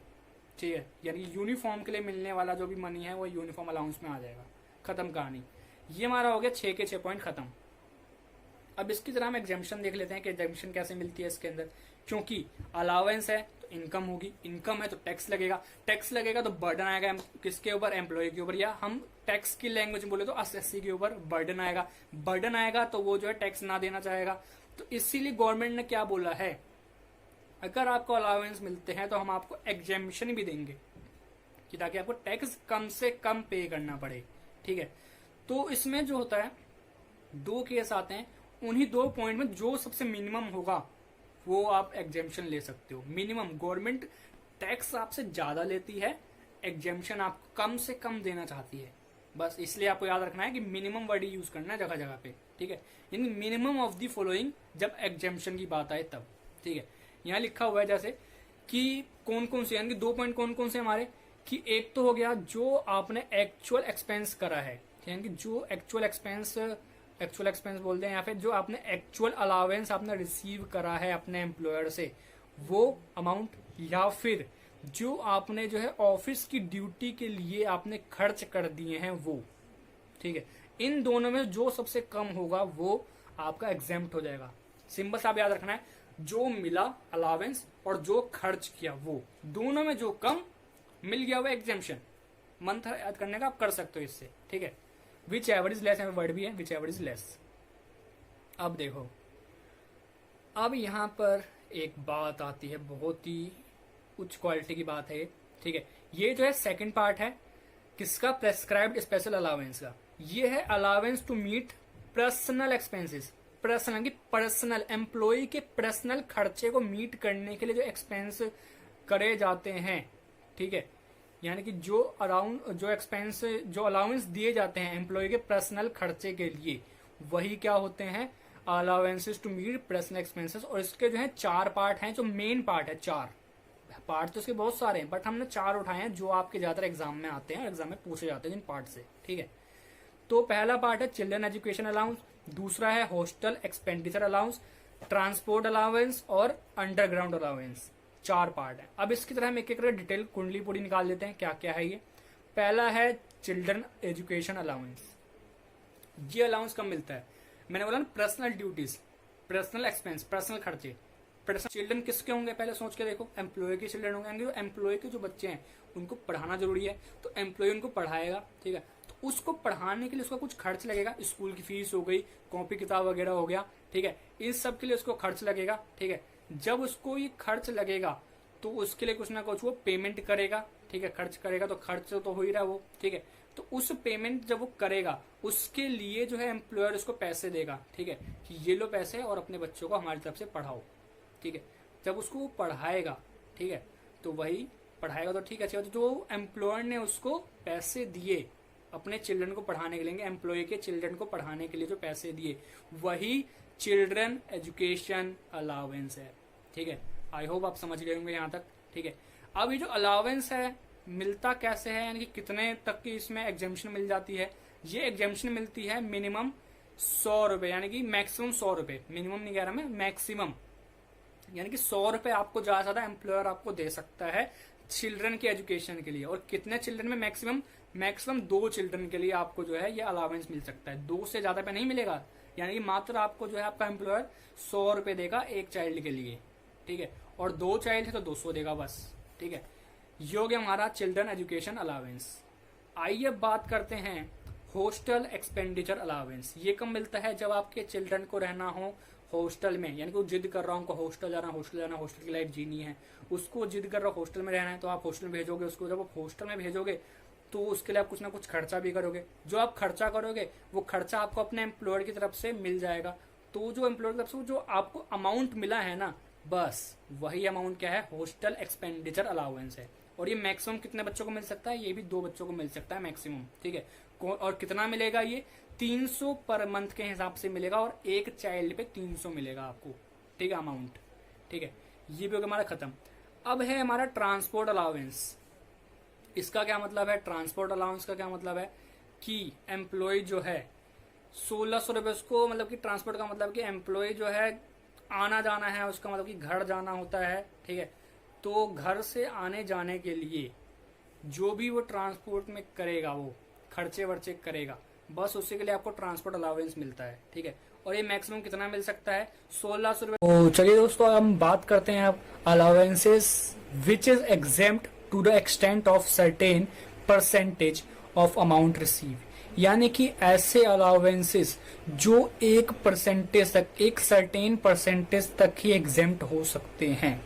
Speaker 2: ठीक है, यानी यूनिफॉर्म के लिए मिलने वाला जो भी मनी है वो यूनिफॉर्म अलाउंस में आ जाएगा, खत्म कहानी। ये हमारा हो गया 6 के 6 पॉइंट खत्म। अब इसकी तरह हम एग्जाम्पशन देख लेते हैं कि एग्जाम्पशन कैसे मिलती है इसके अंदर, क्योंकि अलाउंस है तो इनकम होगी, इनकम है तो टैक्स लगेगा तो बर्डन आएगा किसके ऊपर, एम्प्लॉय के ऊपर, या हम टैक्स की लैंग्वेज बोले तो एसएससी के ऊपर बर्डन आएगा तो वो जो है टैक्स ना देना चाहेगा, तो इसीलिए गवर्नमेंट ने क्या बोला है, अगर आपको अलाउंस मिलते हैं तो हम आपको एग्जेम्पशन भी देंगे कि ताकि आपको टैक्स कम से कम पे करना पड़े। ठीक है, तो इसमें जो होता है 2 केस आते हैं, उन्हीं 2 पॉइंट में जो सबसे मिनिमम होगा वो आप एग्जेम्पशन ले सकते हो। मिनिमम गवर्नमेंट टैक्स आपसे ज्यादा लेती है, एग्जेम्पशन आपको कम से कम देना चाहती है। बस इसलिए आपको याद रखना है कि मिनिमम वर्ड यूज करना है जगह जगह पे। ठीक है, यानी मिनिमम ऑफ द फॉलोइंग जब एग्जेम्पशन की बात आए तब। ठीक है, यहाँ लिखा हुआ है जैसे कि कौन कौन से, यानी कि 2 पॉइंट कौन कौन से हमारे, कि एक तो हो गया जो आपने एक्चुअल एक्सपेंस करा है, यानी कि जो एक्चुअल एक्सपेंस बोलते हैं, या फिर जो आपने एक्चुअल अलावेंस आपने रिसीव करा है अपने एम्प्लॉयर से वो अमाउंट, या फिर जो आपने जो है ऑफिस की ड्यूटी के लिए आपने खर्च कर दिए हैं वो। ठीक है, इन दोनों में जो सबसे कम होगा वो आपका एग्जेम्प्ट हो जाएगा। सिंपल सा आप याद रखना है, जो मिला अलावेंस और जो खर्च किया वो दोनों में जो कम मिल गया वो एग्जेम्पशन। मंथ याद करने का आप कर सकते हो इससे। ठीक है, which ever is less, word भी है विच एवर इज लेस। अब देखो, अब यहां पर एक बात आती है, बहुत ही उच्च क्वालिटी की बात है। ठीक है, ये जो है सेकंड पार्ट है किसका, प्रेस्क्राइब्ड स्पेशल अलावेंस का। ये है allowance to meet personal expenses. Personal employee के पर्सनल खर्चे को मीट करने के लिए जो एक्सपेंस करे जाते हैं। ठीक है, यानी कि जो अलाउंस दिए जाते हैं एम्प्लॉय के पर्सनल खर्चे के लिए, वही क्या होते हैं, allowances to meet personal expenses. और इसके जो है 4 पार्ट हैं, जो मेन पार्ट है। 4 पार्ट तो इसके बहुत सारे हैं, बट हमने 4 उठाए हैं जो आपके ज्यादातर एग्जाम में आते हैं, एग्जाम में पूछे जाते हैं जिन पार्ट से। ठीक है, तो पहला पार्ट है चिल्ड्रन एजुकेशन अलाउंस, दूसरा है hostel expenditure allowance, transport allowance और अंडरग्राउंड अलाउंस। 4 पार्ट है। अब इसकी तरह हम एक एक करके डिटेल कुंडली पूरी निकाल लेते हैं क्या क्या है ये। पहला है चिल्ड्रन एजुकेशन अलाउंस। ये अलाउंस कब मिलता है, मैंने बोला ना, personal duties, personal expense, personal खर्चे। चिल्ड्रन किसके होंगे पहले सोच के देखो, एम्प्लॉय के चिल्ड्रन होंगे। एम्प्लॉय के जो बच्चे हैं उनको पढ़ाना जरूरी है, तो एम्प्लॉय उनको पढ़ाएगा। ठीक है, तो उसको पढ़ाने के लिए उसका कुछ खर्च लगेगा, स्कूल की फीस हो गई, कॉपी किताब वगैरह हो गया। ठीक है, इन सब के लिए उसको खर्च लगेगा। ठीक है, जब उसको ये खर्च लगेगा तो उसके लिए कुछ ना कुछ वो पेमेंट करेगा। ठीक है, खर्च करेगा तो खर्च तो हो ही रहा वो। ठीक है, तो उस पेमेंट जब वो करेगा उसके लिए जो है एम्प्लॉयर उसको पैसे देगा। ठीक है, कि ये लो पैसे और अपने बच्चों को हमारी तरफ से पढ़ाओ। ठीक है, जब उसको वो पढ़ाएगा, ठीक है, तो वही पढ़ाएगा तो ठीक है, अच्छी बात है। जो एम्प्लॉयर ने उसको पैसे दिए अपने चिल्ड्रन को पढ़ाने के लिए, एम्प्लॉय के चिल्ड्रन को पढ़ाने के लिए जो पैसे दिए, वही चिल्ड्रन एजुकेशन अलाउंस है। ठीक है, आई होप आप समझ गए होंगे यहाँ तक। ठीक है, अब ये जो अलाउंस है मिलता कैसे है, यानी कि कितने तक की इसमें एग्जेम्पशन मिल जाती है। ये एग्जेम्पशन मिलती है मिनिमम 100 रुपए, यानी कि मैक्सिमम 100 रुपए। मिनिमम नहीं कह रहा मैं, मैक्सिमम, यानी कि 100 रुपए आपको ज्यादा एम्प्लॉयर आपको दे सकता है चिल्ड्रन की एजुकेशन के लिए। और कितने चिल्ड्रन में, मैक्सिमम 2 चिल्ड्रन के लिए आपको जो है ये अलाउंस मिल सकता है। 2 से ज्यादा पे नहीं मिलेगा, यानी कि मात्र आपको जो है आपका एम्प्लॉयर 100 रुपए देगा एक चाइल्ड के लिए। ठीक है, और 2 चाइल्ड है तो 200 देगा बस। ठीक है, ये हो गया हमारा चिल्ड्रन एजुकेशन अलाउंस। आइए बात करते हैं हॉस्टल एक्सपेंडिचर अलाउंस। ये कब मिलता है, जब आपके चिल्ड्रन को रहना हो हॉस्टल में, यानी कि वो जिद कर रहा हूँ हॉस्टल जाना, हॉस्टल की लाइफ जीनी है, उसको जिद कर रहा हो हॉस्टल में रहना है, तो आप हॉस्टल भेजोगे उसको। जब आप हॉस्टल में भेजोगे तो उसके लिए आप कुछ ना कुछ खर्चा भी करोगे। जो आप खर्चा करोगे वो खर्चा आपको अपने एम्प्लॉयर की तरफ से मिल जाएगा। तो जो एम्प्लॉयर की तरफ से जो आपको अमाउंट मिला है ना, बस वही अमाउंट क्या है, हॉस्टल एक्सपेंडिचर अलाउंस है। और ये मैक्सिमम कितने बच्चों को मिल सकता है, ये भी 2 बच्चों को मिल सकता है मैक्सिमम। ठीक है, और कितना मिलेगा, ये 300 पर मंथ के हिसाब से मिलेगा, और एक चाइल्ड पे 300 मिलेगा आपको। ठीक है, अमाउंट। ठीक है, ये भी हो गया हमारा खत्म। अब है हमारा ट्रांसपोर्ट अलाउंस। इसका क्या मतलब है, ट्रांसपोर्ट अलाउंस का क्या मतलब है कि एम्प्लॉय जो है 1600 रुपए उसको, मतलब कि ट्रांसपोर्ट का मतलब कि एम्प्लॉय जो है आना जाना है उसका, मतलब कि घर जाना होता है। ठीक है, तो घर से आने जाने के लिए जो भी वो ट्रांसपोर्ट में करेगा, वो खर्चे वर्चे करेगा, बस उसी के लिए आपको ट्रांसपोर्ट अलाउंस मिलता है। ठीक है, और ये मैक्सिमम कितना मिल सकता है, 1600 रुपए। तो चलिए दोस्तों, हम बात करते हैं अब allowances which is exempt to the extent of certain percentage of amount receive. यानी कि ऐसे अलाउंसेस जो 1% तक, एक सर्टेन परसेंटेज तक ही एग्जेम्प्ट हो सकते हैं।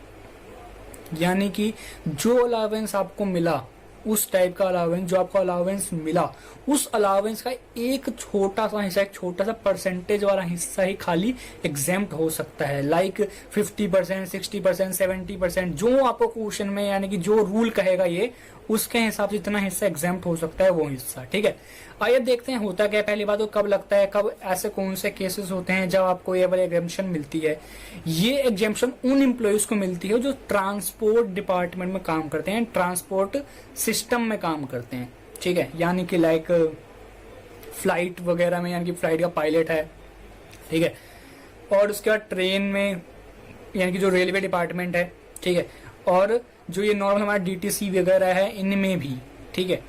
Speaker 2: यानी कि जो अलाउंस आपको मिला, उस टाइप का अलाउंस जो आपको अलाउंस मिला, उस अलाउंस का एक छोटा सा हिस्सा, एक छोटा सा परसेंटेज वाला हिस्सा ही खाली एग्जेम्प्ट हो सकता है। लाइक 50%, 60%, 70%, जो आपको क्वेश्चन में यानी कि जो रूल कहेगा ये, उसके हिसाब से जितना हिस्सा एग्जेम्प्ट हो सकता है वो हिस्सा। ठीक है, आइए देखते हैं होता क्या है। पहली बात तो कब लगता है, कब ऐसे कौन से केसेस होते हैं जब आपको ये वाली एग्जेम्पशन मिलती है। ये एग्जेम्पशन उन एम्प्लॉयज को मिलती है जो ट्रांसपोर्ट डिपार्टमेंट में काम करते हैं, ट्रांसपोर्ट सिस्टम में काम करते हैं। ठीक है, यानी कि लाइक फ्लाइट वगैरह में, यानी कि फ्लाइट का पायलट है। ठीक है, और उसके बाद ट्रेन में, यानी कि जो रेलवे डिपार्टमेंट है। ठीक है, और जो ये नॉर्मल हमारा डीटीसी वगैरह है, इनमें भी। ठीक है,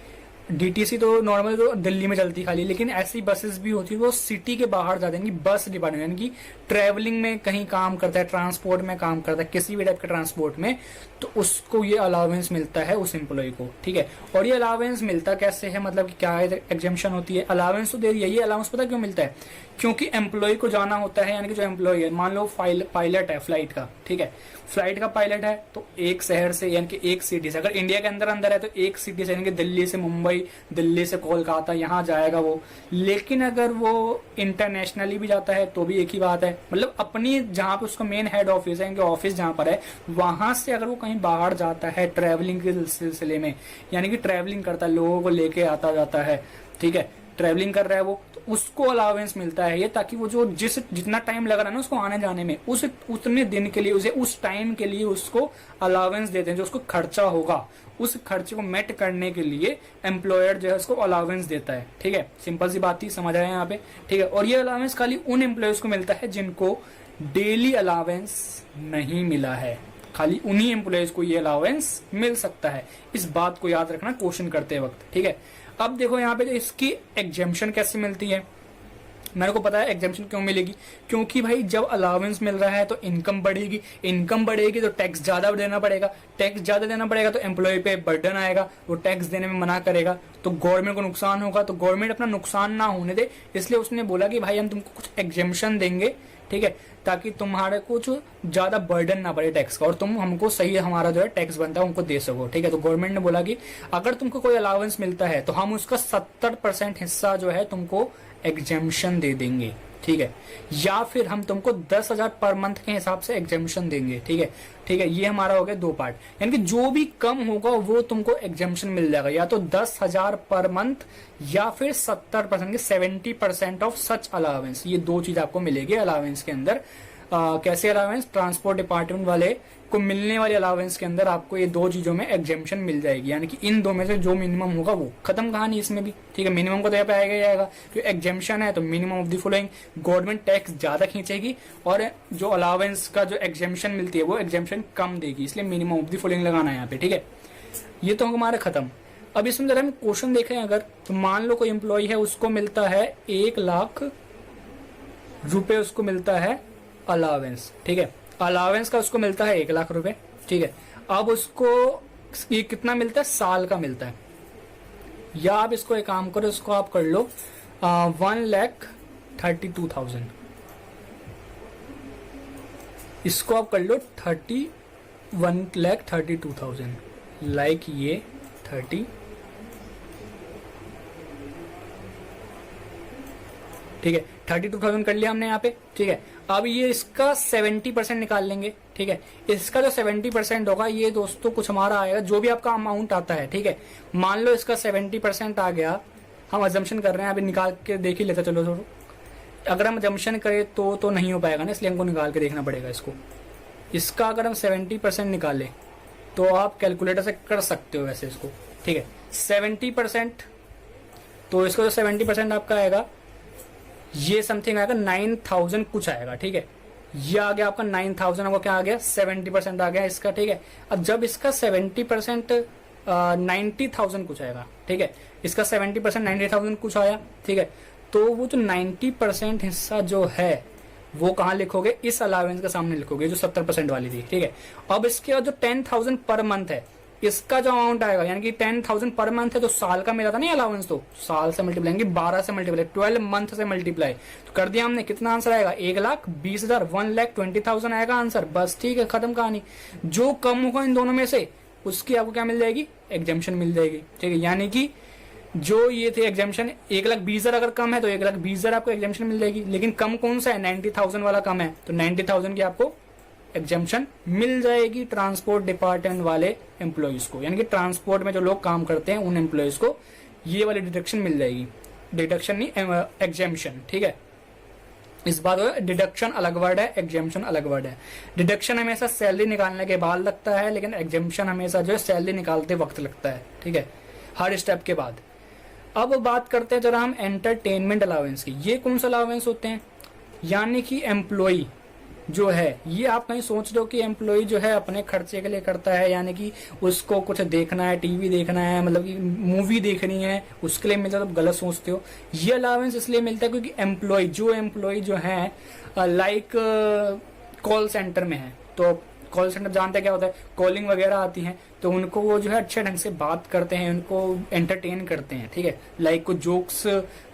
Speaker 2: डीटीसी तो नॉर्मल तो दिल्ली में चलती खाली, लेकिन ऐसी बसेस भी होती है वो सिटी के बाहर जाते हैं। बस डिपार्टमेंट यानी कि ट्रेवलिंग में कहीं काम करता है, ट्रांसपोर्ट में काम करता है, किसी भी टाइप के ट्रांसपोर्ट में, तो उसको ये अलाउंस मिलता है उस एम्प्लॉय को। ठीक है, और ये अलाउंस मिलता कैसे है, मतलब कि क्या एग्जेम्पशन होती है। अलाउंस तो दे रही है, ये अलाउंस पता क्यों मिलता है, क्योंकि एम्प्लॉय को जाना होता है। यानी कि जो एम्प्लॉय है, मान लो पायलट है फ्लाइट का। ठीक है, फ्लाइट का पायलट है तो एक शहर से, यानी कि एक सिटी से, अगर इंडिया के अंदर अंदर है तो एक सिटी से, यानी कि दिल्ली से मुंबई, दिल्ली से कोलकाता, यहाँ जाएगा वो। लेकिन अगर वो इंटरनेशनली भी जाता है तो भी एक ही बात है, मतलब अपनी जहां पे उसका मेन हेड ऑफिस है, यानी कि ऑफिस जहां पर है, वहां से अगर वो कहीं बाहर जाता है ट्रेवलिंग के सिलसिले में, यानी कि ट्रेवलिंग करता है, लोगों को लेके आता जाता है। ठीक है, ट्रेवलिंग कर रहा है वो, तो उसको अलाउंस मिलता है ये, ताकि वो जो जितना टाइम लग रहा है ना उसको आने जाने में, उतने दिन के लिए, उसे उस टाइम के लिए उसको अलाउंस देते हैं। जो उसको खर्चा होगा, उस खर्चे को मेट करने के लिए एम्प्लॉयर जो है उसको अलाउंस देता है। ठीक है, सिंपल सी बात थी, समझ रहे हैं यहाँ पे। ठीक है, और ये अलाउंस खाली उन एम्प्लॉयर्स को मिलता है जिनको डेली अलाउंस नहीं मिला है। खाली उन्हीं एम्प्लॉयज को ये अलाउंस मिल सकता है। इस बात को याद रखना क्वेश्चन करते वक्त। ठीक है, अब देखो यहाँ पे इसकी एग्जेम्पशन कैसे मिलती है। मेरे को पता है एग्जेम्पशन क्यों मिलेगी, क्योंकि भाई जब अलाउंस मिल रहा है तो इनकम बढ़ेगी, इनकम बढ़ेगी तो टैक्स ज्यादा देना पड़ेगा, टैक्स ज्यादा देना पड़ेगा तो एम्प्लॉय पे बर्डन आएगा, वो टैक्स देने में मना करेगा, तो गवर्नमेंट को नुकसान होगा। तो गवर्नमेंट अपना नुकसान ना होने दे, इसलिए उसने बोला कि भाई हम तुमको कुछ एग्जेम्पशन देंगे। ठीक है, ताकि तुम्हारे कुछ ज्यादा बर्डन ना पड़े टैक्स का, और तुम हमको सही हमारा जो है टैक्स बनता है उनको दे सको। ठीक है, तो गवर्नमेंट ने बोला कि अगर तुमको कोई अलाउंस मिलता है तो हम उसका 70% हिस्सा जो है तुमको एग्जेम्पशन दे देंगे। ठीक है, या फिर हम तुमको 10,000 पर मंथ के हिसाब से एग्जेम्पशन देंगे। ठीक है, ठीक है, ये हमारा हो गया दो पार्ट। यानी कि जो भी कम होगा वो तुमको एग्जेम्पशन मिल जाएगा, या तो 10,000 पर मंथ या फिर 70% के 70% ऑफ सच अलाउंस। ये दो चीज आपको मिलेगी अलाउंस के अंदर। कैसे अलाउंस, ट्रांसपोर्ट डिपार्टमेंट वाले को मिलने वाले अलाउंस के अंदर आपको ये दो चीजों में एग्जेम्पशन मिल जाएगी। यानी कि इन दो में से जो मिनिमम होगा वो खत्म कहानी इसमें भी। ठीक है, मिनिमम को तो यहाँ पे आएगा ही आएगा, जो एग्जेम्पशन है तो minimum of the following, government tax ज्यादा खींचेगी और जो अलाउंस का जो एग्जेम्पशन मिलती है वो एग्जेम्पन कम देगी, इसलिए मिनिमम ऑफ द फॉलोइंग लगाना है यहाँ पे। ठीक है, ये तो हमारा खत्म। अब इसमें जरा हम क्वेश्चन देखें अगर, तो मान लो कोई एम्प्लॉय है, उसको मिलता है 1 लाख रुपए, उसको मिलता है अलाउंस। ठीक है, अलाउंस का उसको मिलता है 1 लाख रुपए। ठीक है, अब उसको ये कितना मिलता है, साल का मिलता है। या आप इसको एक काम करो, इसको आप कर लो 1,32,000, इसको आप कर लो 1,32,000, लाइक ये 30। ठीक है, 32,000 कर लिया हमने यहाँ पे। ठीक है, अब ये इसका 70% निकाल लेंगे। ठीक है, इसका जो 70% होगा ये दोस्तों कुछ हमारा आएगा, जो भी आपका अमाउंट आता है। ठीक है, मान लो इसका 70% आ गया, हम अजम्पशन कर रहे हैं, अभी निकाल के देख ही लेते चलो। अगर हम अजम्पशन करें तो नहीं हो पाएगा ना, इसलिए हमको निकाल के देखना पड़ेगा इसको। इसका अगर हम 70% निकालें तो आप कैलकुलेटर से कर सकते हो वैसे इसको। ठीक है, 70%, तो इसका जो 70% आपका आएगा ये समथिंग आएगा 9,000 कुछ आएगा। ठीक है, ये आ गया आपका 9,000, आपका क्या आ गया 70% आ गया इसका। ठीक है, अब जब इसका 70% 90,000 कुछ आएगा। ठीक है, इसका 70% 90,000 कुछ आया। ठीक है, तो वो जो 90% हिस्सा जो है वो कहाँ लिखोगे, इस अलाउंस के सामने लिखोगे, जो 70% वाली थी। ठीक है, अब इसके बाद जो 10,000 पर मंथ है इसका जो अमाउंट आएगा यानी कि 10,000 पर मंथ है, तो साल का मिला था नहीं अलाउंस, तो साल से मल्टीप्लाई 12 से मल्टीप्लाई 12 मंथ से मल्टीप्लाई तो कर दिया हमने। कितना आंसर आएगा? 1,20,000 1,20,000 आएगा आंसर। बस ठीक है, खत्म कहानी। जो कम होगा इन दोनों में से उसकी आपको क्या मिल जाएगी? एग्जेम्पशन मिल जाएगी। ठीक है, यानी कि जो ये थे एग्जेम्पशन 1,20,000 अगर कम है तो 1,20,000 आपको एग्जेम्पशन मिल जाएगी। लेकिन कम कौन सा है? 90,000 वाला कम है, तो 90,000 की आपको एग्जेम्पशन मिल जाएगी ट्रांसपोर्ट डिपार्टमेंट वाले एम्प्लॉइज को, यानी कि ट्रांसपोर्ट में जो लोग काम करते हैं उन एम्प्लॉइज को ये वाली डिडक्शन मिल जाएगी। डिडक्शन नहीं, एग्जेम्पशन। ठीक है, इस बात में डिडक्शन अलग वर्ड है, एग्जेम्पशन अलग वर्ड है। डिडक्शन हमेशा सैलरी निकालने के बाद लगता है, लेकिन एग्जेम्पशन हमेशा जो है सैलरी निकालते वक्त लगता है। ठीक है, हर स्टेप के बाद। अब बात करते हैं जरा हम एंटरटेनमेंट अलाउंस की। ये कौन सा अलाउंस होते हैं? यानी कि एम्प्लॉय जो है, ये आप कहीं सोच रहे हो कि एम्प्लॉय जो है अपने खर्चे के लिए करता है, यानी कि उसको कुछ देखना है, टीवी देखना है, मतलब कि मूवी देखनी है, उसके लिए मिलता है, तो गलत सोचते हो। ये अलाउंस इसलिए मिलता है क्योंकि एम्प्लॉय जो है लाइक कॉल सेंटर में है, तो कॉल सेंटर जानते हैं क्या होता है? कॉलिंग वगैरह आती है, तो उनको वो जो है अच्छे ढंग से बात करते हैं, उनको एंटरटेन करते हैं। ठीक है, लाइक कुछ जोक्स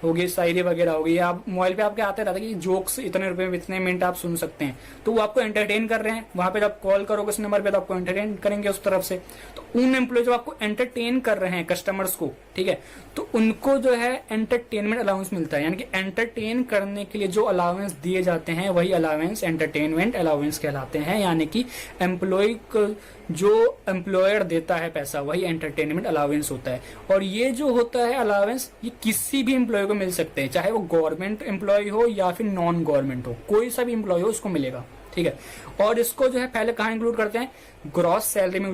Speaker 2: हो गए, शायरी वगैरह हो गई, आप मोबाइल पे आपके आते रहता है कि जोक्स इतने रुपए में इतने मिनट आप सुन सकते हैं, तो वो आपको एंटरटेन कर रहे हैं। वहां पे जब कॉल करोगे उस नंबर पे तो आपको एंटरटेन करेंगे उस तरफ से। तो उन एम्प्लॉय जो आपको एंटरटेन कर रहे हैं कस्टमर्स को, ठीक है, तो उनको जो है एंटरटेनमेंट अलाउंस मिलता है। यानी कि एंटरटेन करने के लिए जो अलाउंस दिए जाते हैं वही अलाउंस एंटरटेनमेंट अलाउंस कहलाते हैं। यानी कि एम्प्लॉय को जो एम्प्लॉयर देता है पैसा वही एंटरटेनमेंट अलाउंस होता है। और ये जो होता है अलाउंस, ये किसी भी एम्प्लॉय को मिल सकते हैं, चाहे वो गवर्नमेंट एम्प्लॉय हो या फिर नॉन गवर्नमेंट हो, कोई सा भी एम्प्लॉय हो उसको मिलेगा। ठीक है, और इसको जो है पहले कहाँ इंक्लूड करते हैं? ग्रॉस सैलरी में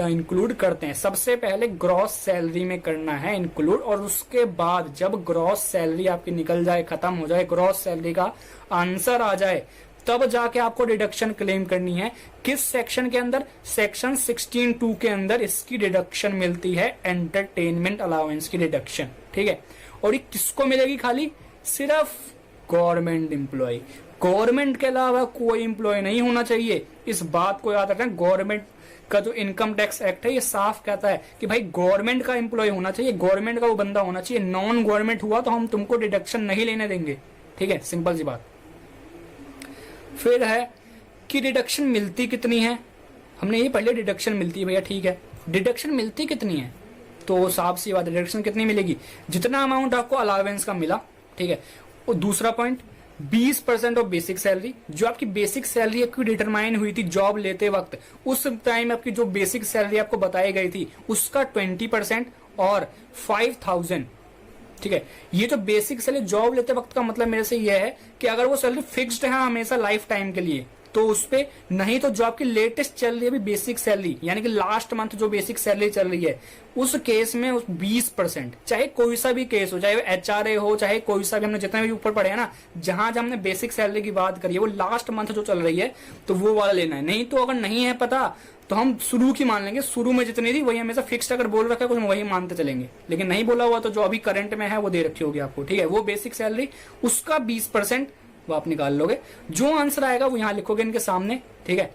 Speaker 2: इंक्लूड करते हैं। सबसे पहले ग्रॉस सैलरी में करना है इंक्लूड, और उसके बाद जब ग्रॉस सैलरी आपकी निकल जाए, खत्म हो जाए, ग्रॉस सैलरी का आंसर आ जाए, तब जाके आपको डिडक्शन क्लेम करनी है। किस सेक्शन के अंदर? सेक्शन 16(2) के अंदर इसकी डिडक्शन मिलती है, एंटरटेनमेंट अलाउंस की डिडक्शन। ठीक है, और ये किसको मिलेगी? खाली सिर्फ गवर्नमेंट एम्प्लॉय, गवर्नमेंट के अलावा कोई एम्प्लॉय नहीं होना चाहिए। इस बात को याद रखना। गवर्नमेंट का जो इनकम टैक्स एक्ट है ये साफ कहता है कि भाई गवर्नमेंट का एम्प्लॉय होना चाहिए, गवर्नमेंट का वो बंदा होना चाहिए। नॉन गवर्नमेंट हुआ तो हम तुमको डिडक्शन नहीं लेने देंगे। ठीक है, सिंपल सी बात। फिर है कि डिडक्शन मिलती कितनी है? हमने ये पहले डिडक्शन मिलती है भैया, ठीक है, डिडक्शन मिलती कितनी है? तो साफ सी बात है, डिडक्शन कितनी मिलेगी? जितना अमाउंट आपको अलाउंस का मिला। ठीक है, और दूसरा पॉइंट 20% ऑफ बेसिक सैलरी, जो आपकी बेसिक सैलरी आपकी डिटरमाइन हुई थी जॉब लेते वक्त, उस टाइम आपकी जो बेसिक सैलरी आपको बताई गई थी उसका 20% और 5,000। ठीक है, ये जो बेसिक सैलरी जॉब लेते वक्त का मतलब मेरे से ये है कि अगर वो सैलरी फिक्स्ड है हमेशा लाइफ टाइम के लिए तो उस पे, नहीं तो जो आपकी लेटेस्ट चल रही है अभी बेसिक सैलरी, यानी कि लास्ट मंथ जो बेसिक सैलरी चल रही है उस केस में उस 20%, चाहे कोई सा भी केस हो, चाहे वो HRA हो, चाहे कोई सा भी, हमने जितने भी ऊपर पढ़े हैं ना, जहां जहां हमने बेसिक सैलरी की बात करी है वो लास्ट मंथ जो चल रही है तो वो वाला लेना है। नहीं तो अगर नहीं है पता तो हम शुरू की मान लेंगे, शुरू में जितनी थी वही हमेशा फिक्स्ड, अगर बोल रखा है कुछ वही मानते चलेंगे। लेकिन नहीं बोला हुआ तो जो अभी करंट में है वो दे रखी होगी आपको। ठीक है, वो बेसिक सैलरी उसका 20% वो आप निकाल लोगे। जो आंसर आएगा वो यहाँ लिखोगे इनके सामने। ठीक है,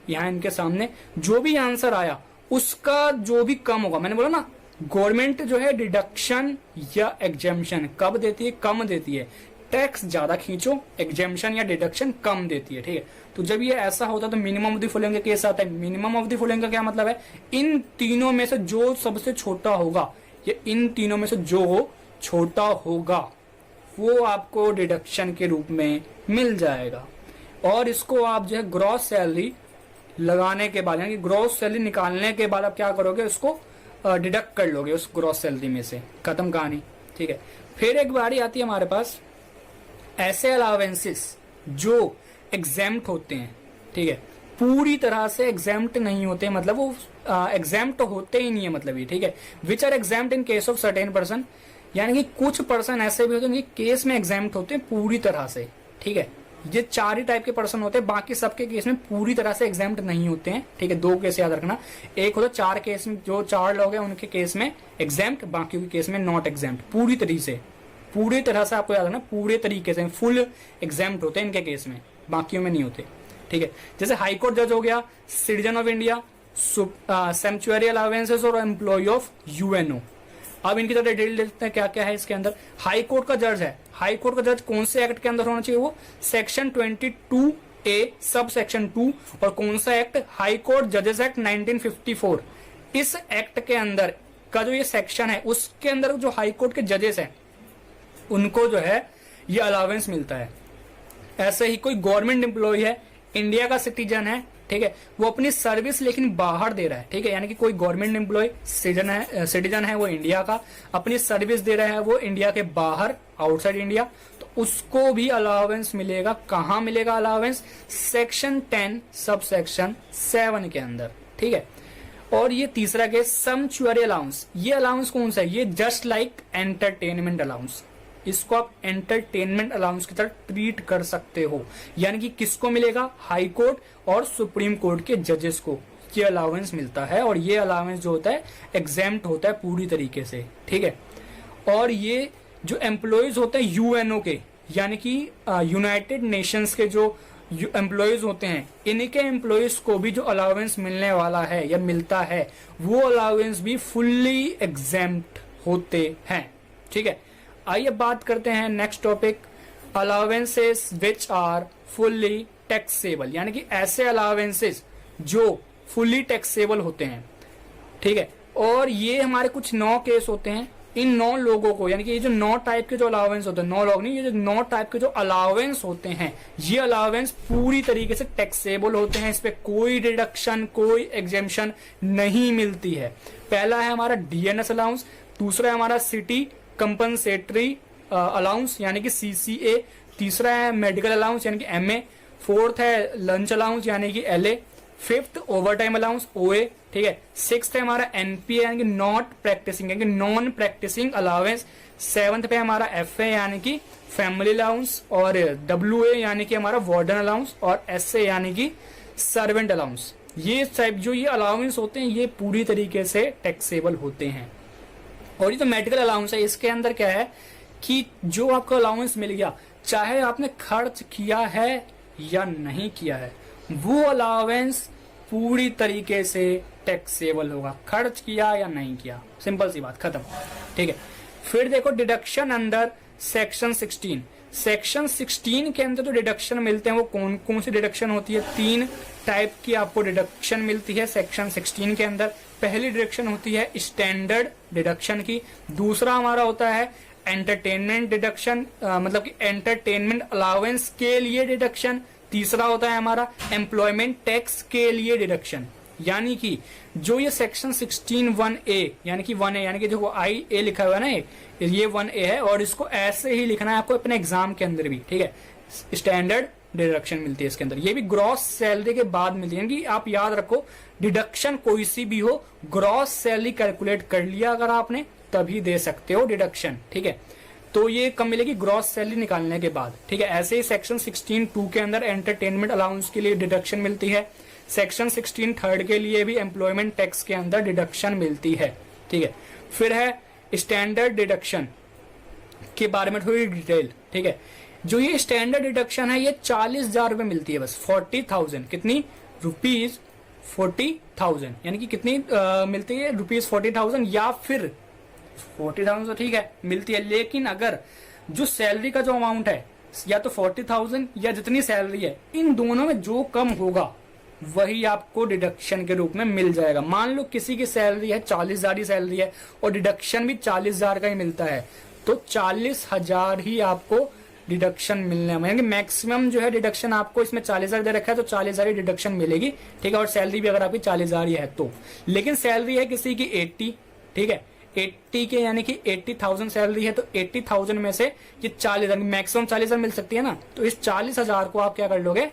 Speaker 2: यहाँ इनके सामने जो भी आंसर आया उसका जो भी कम होगा, मैंने बोला ना गवर्नमेंट जो है डिडक्शन या एग्जेम्पशन कब देती है? कम देती है। टैक्स ज्यादा खींचो, एग्जेम्पशन या डिडक्शन कम देती है। ठीक है, तो जब ये ऐसा होता है तो मिनिमम ऑफ द फॉलोइंग का केस आता है। मिनिमम ऑफ द फॉलोइंग का क्या मतलब है? इन तीनों में से जो सबसे छोटा होगा, या इन तीनों में से जो छोटा होगा वो आपको डिडक्शन के रूप में मिल जाएगा। और इसको आप जो है ग्रॉस सैलरी लगाने के बाद, यानी कि ग्रॉस सैलरी निकालने के बाद आप क्या करोगे? उसको डिडक्ट कर लोगे उस ग्रॉस सैलरी में से। खत्म कहानी। ठीक है, फिर एक बारी आती है हमारे पास ऐसे अलावेंसेस जो एग्जेम्प्ट होते हैं। ठीक है, पूरी तरह से एग्जेम्प्ट नहीं होते, मतलब वो एग्जेम्प्ट होते ही नहीं है, मतलब ये। ठीक है, which are exempt in case of certain person, यानी कि कुछ पर्सन ऐसे भी होते हैं जिनके केस में एग्जेम्प्ट होते हैं पूरी तरह से। ठीक है, ये 4 ही टाइप के पर्सन होते हैं, बाकी सबके केस में पूरी तरह से एग्जेम्प्ट नहीं होते हैं। ठीक है, 2 केस याद रखना। एक होता 4 केस में, जो 4 लोग हैं उनके केस में एग्जेम्प्ट, बाकी के केस में नॉट एग्जेम्प्ट। पूरी तरह से आपको याद रखना, पूरे तरीके से फुल एग्जेम्प्ट होते हैं इनके केस में, बाकियों में नहीं होते। ठीक है, जैसे हाईकोर्ट जज हो गया, citizen of India, sanctuary allowances और एम्प्लॉय ऑफ यूएनओ। अब इनकी तरह डिटेल देखते हैं क्या क्या है इसके अंदर। हाई कोर्ट का जज है, हाई कोर्ट का जज कौन से एक्ट के अंदर होना चाहिए, वो सेक्शन 22A सब सेक्शन 2 और कौन सा एक्ट, हाई कोर्ट जजेस एक्ट 1954। इस एक्ट के अंदर का जो ये सेक्शन है उसके अंदर जो हाई कोर्ट के जजेस हैं उनको जो है ये अलावेंस मिलता है। ऐसे ही कोई गवर्नमेंट एम्प्लॉय है, इंडिया का सिटीजन है, ठीक है, वो अपनी सर्विस लेकिन बाहर दे रहा है, ठीक है, यानी कि कोई गवर्नमेंट एम्प्लॉय सिटीजन है वो इंडिया का, अपनी सर्विस दे रहा है वो इंडिया के बाहर आउटसाइड इंडिया, तो उसको भी अलावेंस मिलेगा। कहां मिलेगा अलावेंस, सेक्शन 10 सब सेक्शन 7 के अंदर, ठीक है। और ये तीसरा केस सैंक्चुअरी अलाउंस, ये अलाउंस कौन सा है, ये जस्ट लाइक एंटरटेनमेंट अलाउंस, इसको आप एंटरटेनमेंट अलाउंस की तरह ट्रीट कर सकते हो। यानी कि किसको मिलेगा, हाई कोर्ट और सुप्रीम कोर्ट के जजेस को ये अलाउंस मिलता है, और ये अलाउंस जो होता है एग्जेम्प्ट होता है पूरी तरीके से, ठीक है। और ये जो एम्प्लॉयज होते हैं यूएनओ के, यानी कि यूनाइटेड नेशंस के जो एम्प्लॉयज होते हैं, इनके एम्प्लॉयज को भी जो अलाउंस मिलने वाला है या मिलता है वो अलाउंस भी फुल्ली एग्जेम्प्ट होते हैं, ठीक है। आइए बात करते हैं next topic, allowances which are fully taxable, यानी कि ऐसे अलाउंसेस जो फुल्ली टैक्सेबल होते हैं, ठीक है। और ये हमारे कुछ 9 केस होते हैं। इन 9 लोगों को, यानी कि ये जो 9 टाइप के जो अलाउंस होते हैं, 9 लोग नहीं, ये जो 9 टाइप के जो अलाउंस होते हैं, ये अलाउंस पूरी तरीके से टैक्सेबल होते हैं, इस पे कोई डिडक्शन कोई एग्जेम्पशन नहीं मिलती है। पहला है हमारा डीएनएस अलाउंस, दूसरा है हमारा सिटी कंपनसेटरी अलाउंस यानी कि सीसीए, तीसरा है मेडिकल अलाउंस यानी कि एमए, फोर्थ है लंच अलाउंस यानी कि LA, fifth over time allowance ओए, ठीक है, सिक्स्थ है हमारा एनपीए यानी कि नॉट प्रैक्टिसिंग यानी कि नॉन प्रैक्टिसिंग अलाउंस, सेवंथ पे हमारा एफए यानी कि फैमिली अलाउंस, और डब्ल्यूए यानी कि हमारा वार्डन अलाउंस, और एसए यानी कि सर्वेंट अलाउंस। ये टाइप जो ये अलाउंस होते हैं ये पूरी तरीके से टैक्सेबल होते हैं। और ये जो मेडिकल अलाउंस है इसके अंदर क्या है कि जो आपको अलाउंस मिल गया, चाहे आपने खर्च किया है या नहीं किया है, वो अलाउंस पूरी तरीके से टैक्सेबल होगा, खर्च किया या नहीं किया, सिंपल सी बात, खत्म, ठीक है। फिर देखो डिडक्शन अंडर सेक्शन 16, सेक्शन 16 के अंदर जो डिडक्शन मिलते हैं वो कौन कौन सी डिडक्शन होती है, 3 टाइप की आपको डिडक्शन मिलती है सेक्शन 16 के अंदर। पहली डिडक्शन होती है स्टैंडर्ड डिडक्शन की, दूसरा हमारा होता है एंटरटेनमेंट डिडक्शन, मतलब कि एंटरटेनमेंट अलाउंस के लिए डिडक्शन, तीसरा होता है हमारा एम्प्लॉयमेंट टैक्स के लिए डिडक्शन। यानी कि जो ये सेक्शन 16 1A यानी कि 1A यानी कि देखो IA लिखा हुआ है ना, ये 1A है, और इसको ऐसे ही लिखना है आपको अपने एग्जाम के अंदर भी, ठीक है। स्टैंडर्ड डिडक्शन मिलती है इसके अंदर, ये भी ग्रॉस सैलरी के बाद मिलती है, कि आप याद रखो डिडक्शन कोई सी भी हो, ग्रॉस सैलरी कैलकुलेट कर लिया अगर आपने तभी दे सकते हो डिडक्शन, ठीक है। तो ये कब मिलेगी, ग्रॉस सैलरी निकालने के बाद, ठीक है। ऐसे ही सेक्शन 16(2) के अंदर एंटरटेनमेंट अलाउंस के लिए डिडक्शन मिलती है, सेक्शन 16(3) के लिए भी एम्प्लॉयमेंट टैक्स के अंदर डिडक्शन मिलती है, ठीक है। फिर है स्टैंडर्ड डिडक्शन के बारे में थोड़ी डिटेल, ठीक है। जो ये स्टैंडर्ड डिडक्शन है ये 40,000 रुपए मिलती है बस, 40,000, कितनी रुपीज 40,000, यानी कि कितनी मिलती है रुपीज 40,000, या फिर 40,000 तो ठीक है मिलती है, लेकिन अगर जो सैलरी का जो अमाउंट है या तो 40,000 या जितनी सैलरी है, इन दोनों में जो कम होगा वही आपको डिडक्शन के रूप में मिल जाएगा। मान लो किसी की सैलरी है 40,000 ही सैलरी है और डिडक्शन भी 40,000 का ही मिलता है, तो 40,000 ही आपको डिडक्शन मिलने में, यानी मैक्सिमम जो है डिडक्शन आपको इसमें 40,000 दे रखा है तो 40,000 ही डिडक्शन मिलेगी, ठीक है। और सैलरी भी अगर आपकी 40,000 ही है तो, लेकिन सैलरी है किसी की 80, ठीक है, 80 के यानी कि 80,000 सैलरी है, तो 80,000 में से ये 40,000 मैक्सिमम 40,000 मिल सकती है ना, तो इस 40,000 को आप क्या कर लोगे,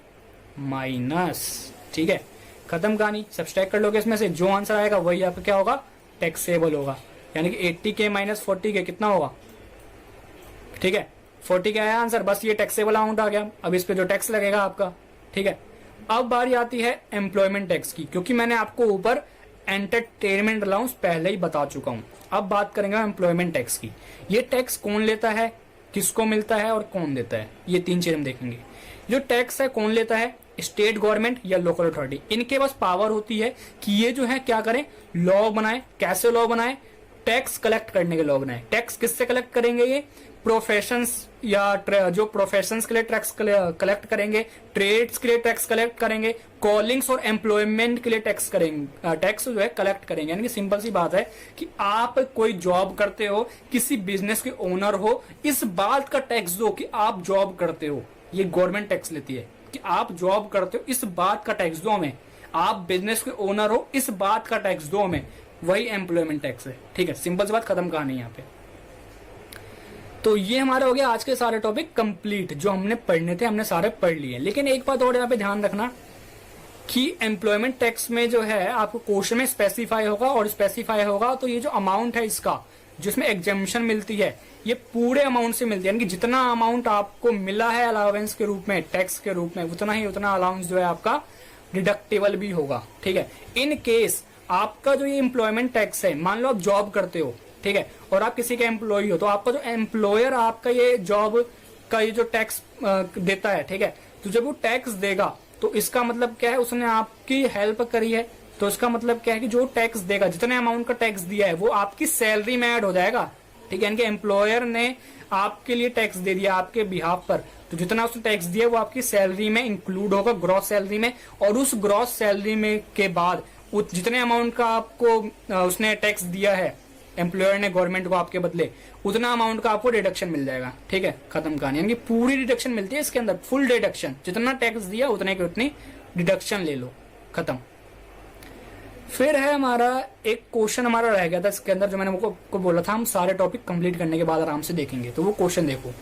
Speaker 2: माइनस, ठीक है, खत्म कहानी, सब्सट्रैक्ट कर लोगे इसमें से, जो आंसर आएगा वही आपका क्या होगा, टैक्सेबल होगा। यानी कि 80K माइनस 40K कितना होगा, ठीक है, 40K आया आंसर, बस ये टैक्सेबल अमाउंट आ गया। अब इस पे जो टैक्स लगेगा आपका, ठीक है। अब बारी आती है एम्प्लॉयमेंट टैक्स की, क्योंकि मैंने आपको ऊपर एंटरटेनमेंट अलाउंस पहले ही बता चुका हूं। अब बात करेंगे एम्प्लॉयमेंट टैक्स की। ये टैक्स कौन लेता है, किसको मिलता है और कौन देता है, ये 3 चीज हम देखेंगे। जो टैक्स है कौन लेता है, स्टेट गवर्नमेंट या लोकल अथॉरिटी, इनके पास पावर होती है कि ये जो है क्या करें, लॉ बनाए। कैसे लॉ बनाए? टैक्स कलेक्ट करने के लॉ बनाए। टैक्स किससे कलेक्ट करेंगे? ये प्रोफेशंस या जो प्रोफेशंस के लिए टैक्स कलेक्ट करेंगे, ट्रेड्स के लिए टैक्स कलेक्ट करेंगे, कॉलिंग्स और एम्प्लॉयमेंट के लिए टैक्स करेंगे, टैक्स जो है कलेक्ट करेंगे। यानी कि सिंपल सी बात है कि आप कोई जॉब करते हो, किसी बिजनेस के ओनर हो, इस बात का टैक्स दो कि आप जॉब करते हो। ये गवर्नमेंट टैक्स लेती है कि आप जॉब करते हो, इस बात का टैक्स दो हमें। आप बिजनेस के ओनर हो, इस बात का टैक्स दो हमें। वही एम्प्लॉयमेंट टैक्स है। ठीक है, सिंपल सी बात, खत्म कहानी यहाँ पे। तो ये हमारा हो गया आज के सारे टॉपिक कंप्लीट, जो हमने पढ़ने थे हमने सारे पढ़ लिए। लेकिन एक बात और यहाँ पे ध्यान रखना कि एम्प्लॉयमेंट टैक्स में जो है आपको क्वेश्चन में स्पेसिफाई होगा, और स्पेसिफाई होगा तो ये जो अमाउंट है इसका, जिसमें एग्जेम्पशन मिलती है, ये पूरे अमाउंट से मिलती है। यानी कि जितना अमाउंट आपको मिला है अलाउंस के रूप में, टैक्स के रूप में, उतना अलाउंस जो है आपका डिडक्टेबल भी होगा। ठीक है, इन केस आपका जो ये एम्प्लॉयमेंट टैक्स है, मान लो आप जॉब करते हो, ठीक है, और आप किसी का एम्प्लॉय हो, तो आपका जो एम्प्लॉयर आपका ये जॉब का ये जो टैक्स देता है, ठीक है, तो जब वो टैक्स देगा तो इसका मतलब क्या है, उसने आपकी हेल्प करी है। तो इसका मतलब क्या है कि जो टैक्स देगा, जितने अमाउंट का टैक्स दिया है, वो आपकी सैलरी में ऐड हो जाएगा। ठीक है, यानी कि एम्प्लॉयर ने आपके लिए टैक्स दे दिया आपके बिहाफ पर, तो जितना उसने टैक्स दिया वो आपकी सैलरी में इंक्लूड होगा, ग्रॉस सैलरी में। और उस ग्रॉस सैलरी में के बाद जितने अमाउंट का आपको उसने टैक्स दिया है एम्प्लॉयर ने गवर्नमेंट को आपके बदले, उतना अमाउंट का आपको डिडक्शन मिल जाएगा। ठीक है, खत्म कहानी। यानी कि पूरी डिडक्शन मिलती है इसके अंदर, फुल डिडक्शन, जितना टैक्स दिया उतने की उतनी डिडक्शन ले लो, खत्म। फिर है हमारा एक क्वेश्चन हमारा रह गया था इसके अंदर, जो मैंने आपको बोला था हम सारे टॉपिक कंप्लीट करने के बाद आराम से देखेंगे। तो वो क्वेश्चन देखो,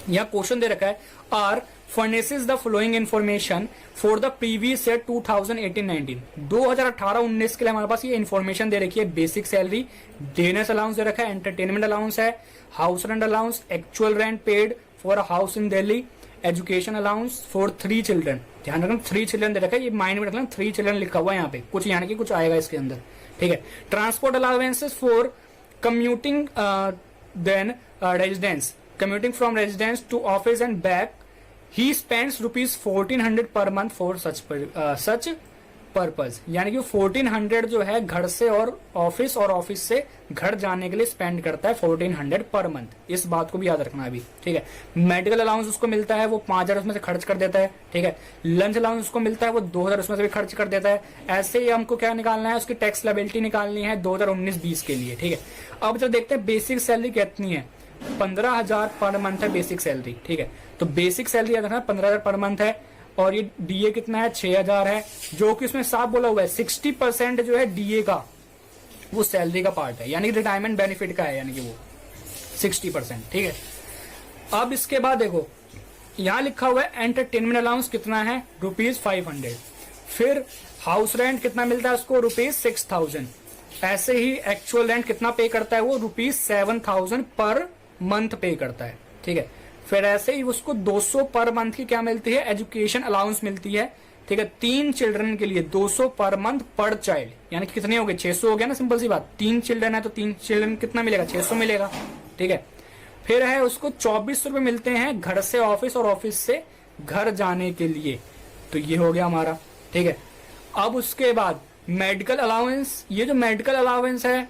Speaker 2: यहाँ क्वेश्चन दे रखा है, are furnishes the following information for the previous year 2018-19। 2018-19 के लिए हमारे पास ये इन्फॉर्मेशन दे रखी है। बेसिक सैलरी, डिनर अलाउंस दे रखा है, एंटरटेनमेंट अलाउंस है, house rent allowance, actual rent paid for a house in Delhi, education allowance for 3 children. ध्यान रखना 3 चिल्ड्रन दे रखा है, ये माइंड में रखना 3 चिल्ड्रन लिखा हुआ है यहाँ पे, कुछ यानी कि कुछ आएगा इसके अंदर। ठीक है, transport allowances for commuting then residence, commuting from residence to office and back, he spends rupees 1400 per month for such purpose. यानी कि 1400 जो है घर से और ऑफिस से घर जाने के लिए स्पेंड करता है 1400 पर मंथ। इस बात को भी याद रखना अभी। ठीक है, मेडिकल अलाउंस उसको मिलता है, वो 5000 उसमें से खर्च कर देता है। ठीक है, लंच अलाउंस उसको मिलता है, वो 2000 उसमें से भी खर्च कर देता है। ऐसे ही हमको क्या निकालना है, उसकी टैक्स लायबिलिटी निकालनी है 2019-20 के लिए। ठीक है, अब जब देखते हैं बेसिक सैलरी कितनी है, 15000 पर मंथ है बेसिक सैलरी। ठीक है, तो बेसिक सैलरी याद रखना 15000 पर मंथ है, और ये डीए कितना है, 6000 है, जो कि उसमें साफ बोला हुआ है 60% जो है डीए का वो सैलरी का पार्ट है, यानी कि रिटायरमेंट बेनिफिट का है, यानी कि वो 60%। ठीक है, अब इसके बाद देखो यहां लिखा हुआ है एंटरटेनमेंट अलाउंस कितना है, ₹500। फिर हाउस रेंट कितना मिलता है उसको, ₹6000। ऐसे ही एक्चुअल रेंट कितना पे करता है वो, ₹7000 पर मंथ पे करता है। ठीक है, फिर ऐसे ही उसको 200 पर मंथ की क्या मिलती है, एजुकेशन अलाउंस मिलती है। ठीक है, 3 चिल्ड्रन के लिए 200 पर मंथ पर चाइल्ड, यानी कि कितने हो गए, 600 हो गया ना, सिंपल सी बात। 3 चिल्ड्रन है तो 3 चिल्ड्रन कितना मिलेगा, 600 मिलेगा। ठीक है, फिर है उसको 2400 रुपए मिलते हैं घर से ऑफिस और ऑफिस से घर जाने के लिए, तो ये हो गया हमारा। ठीक है, अब उसके बाद मेडिकल अलाउंस, ये जो मेडिकल अलाउंस है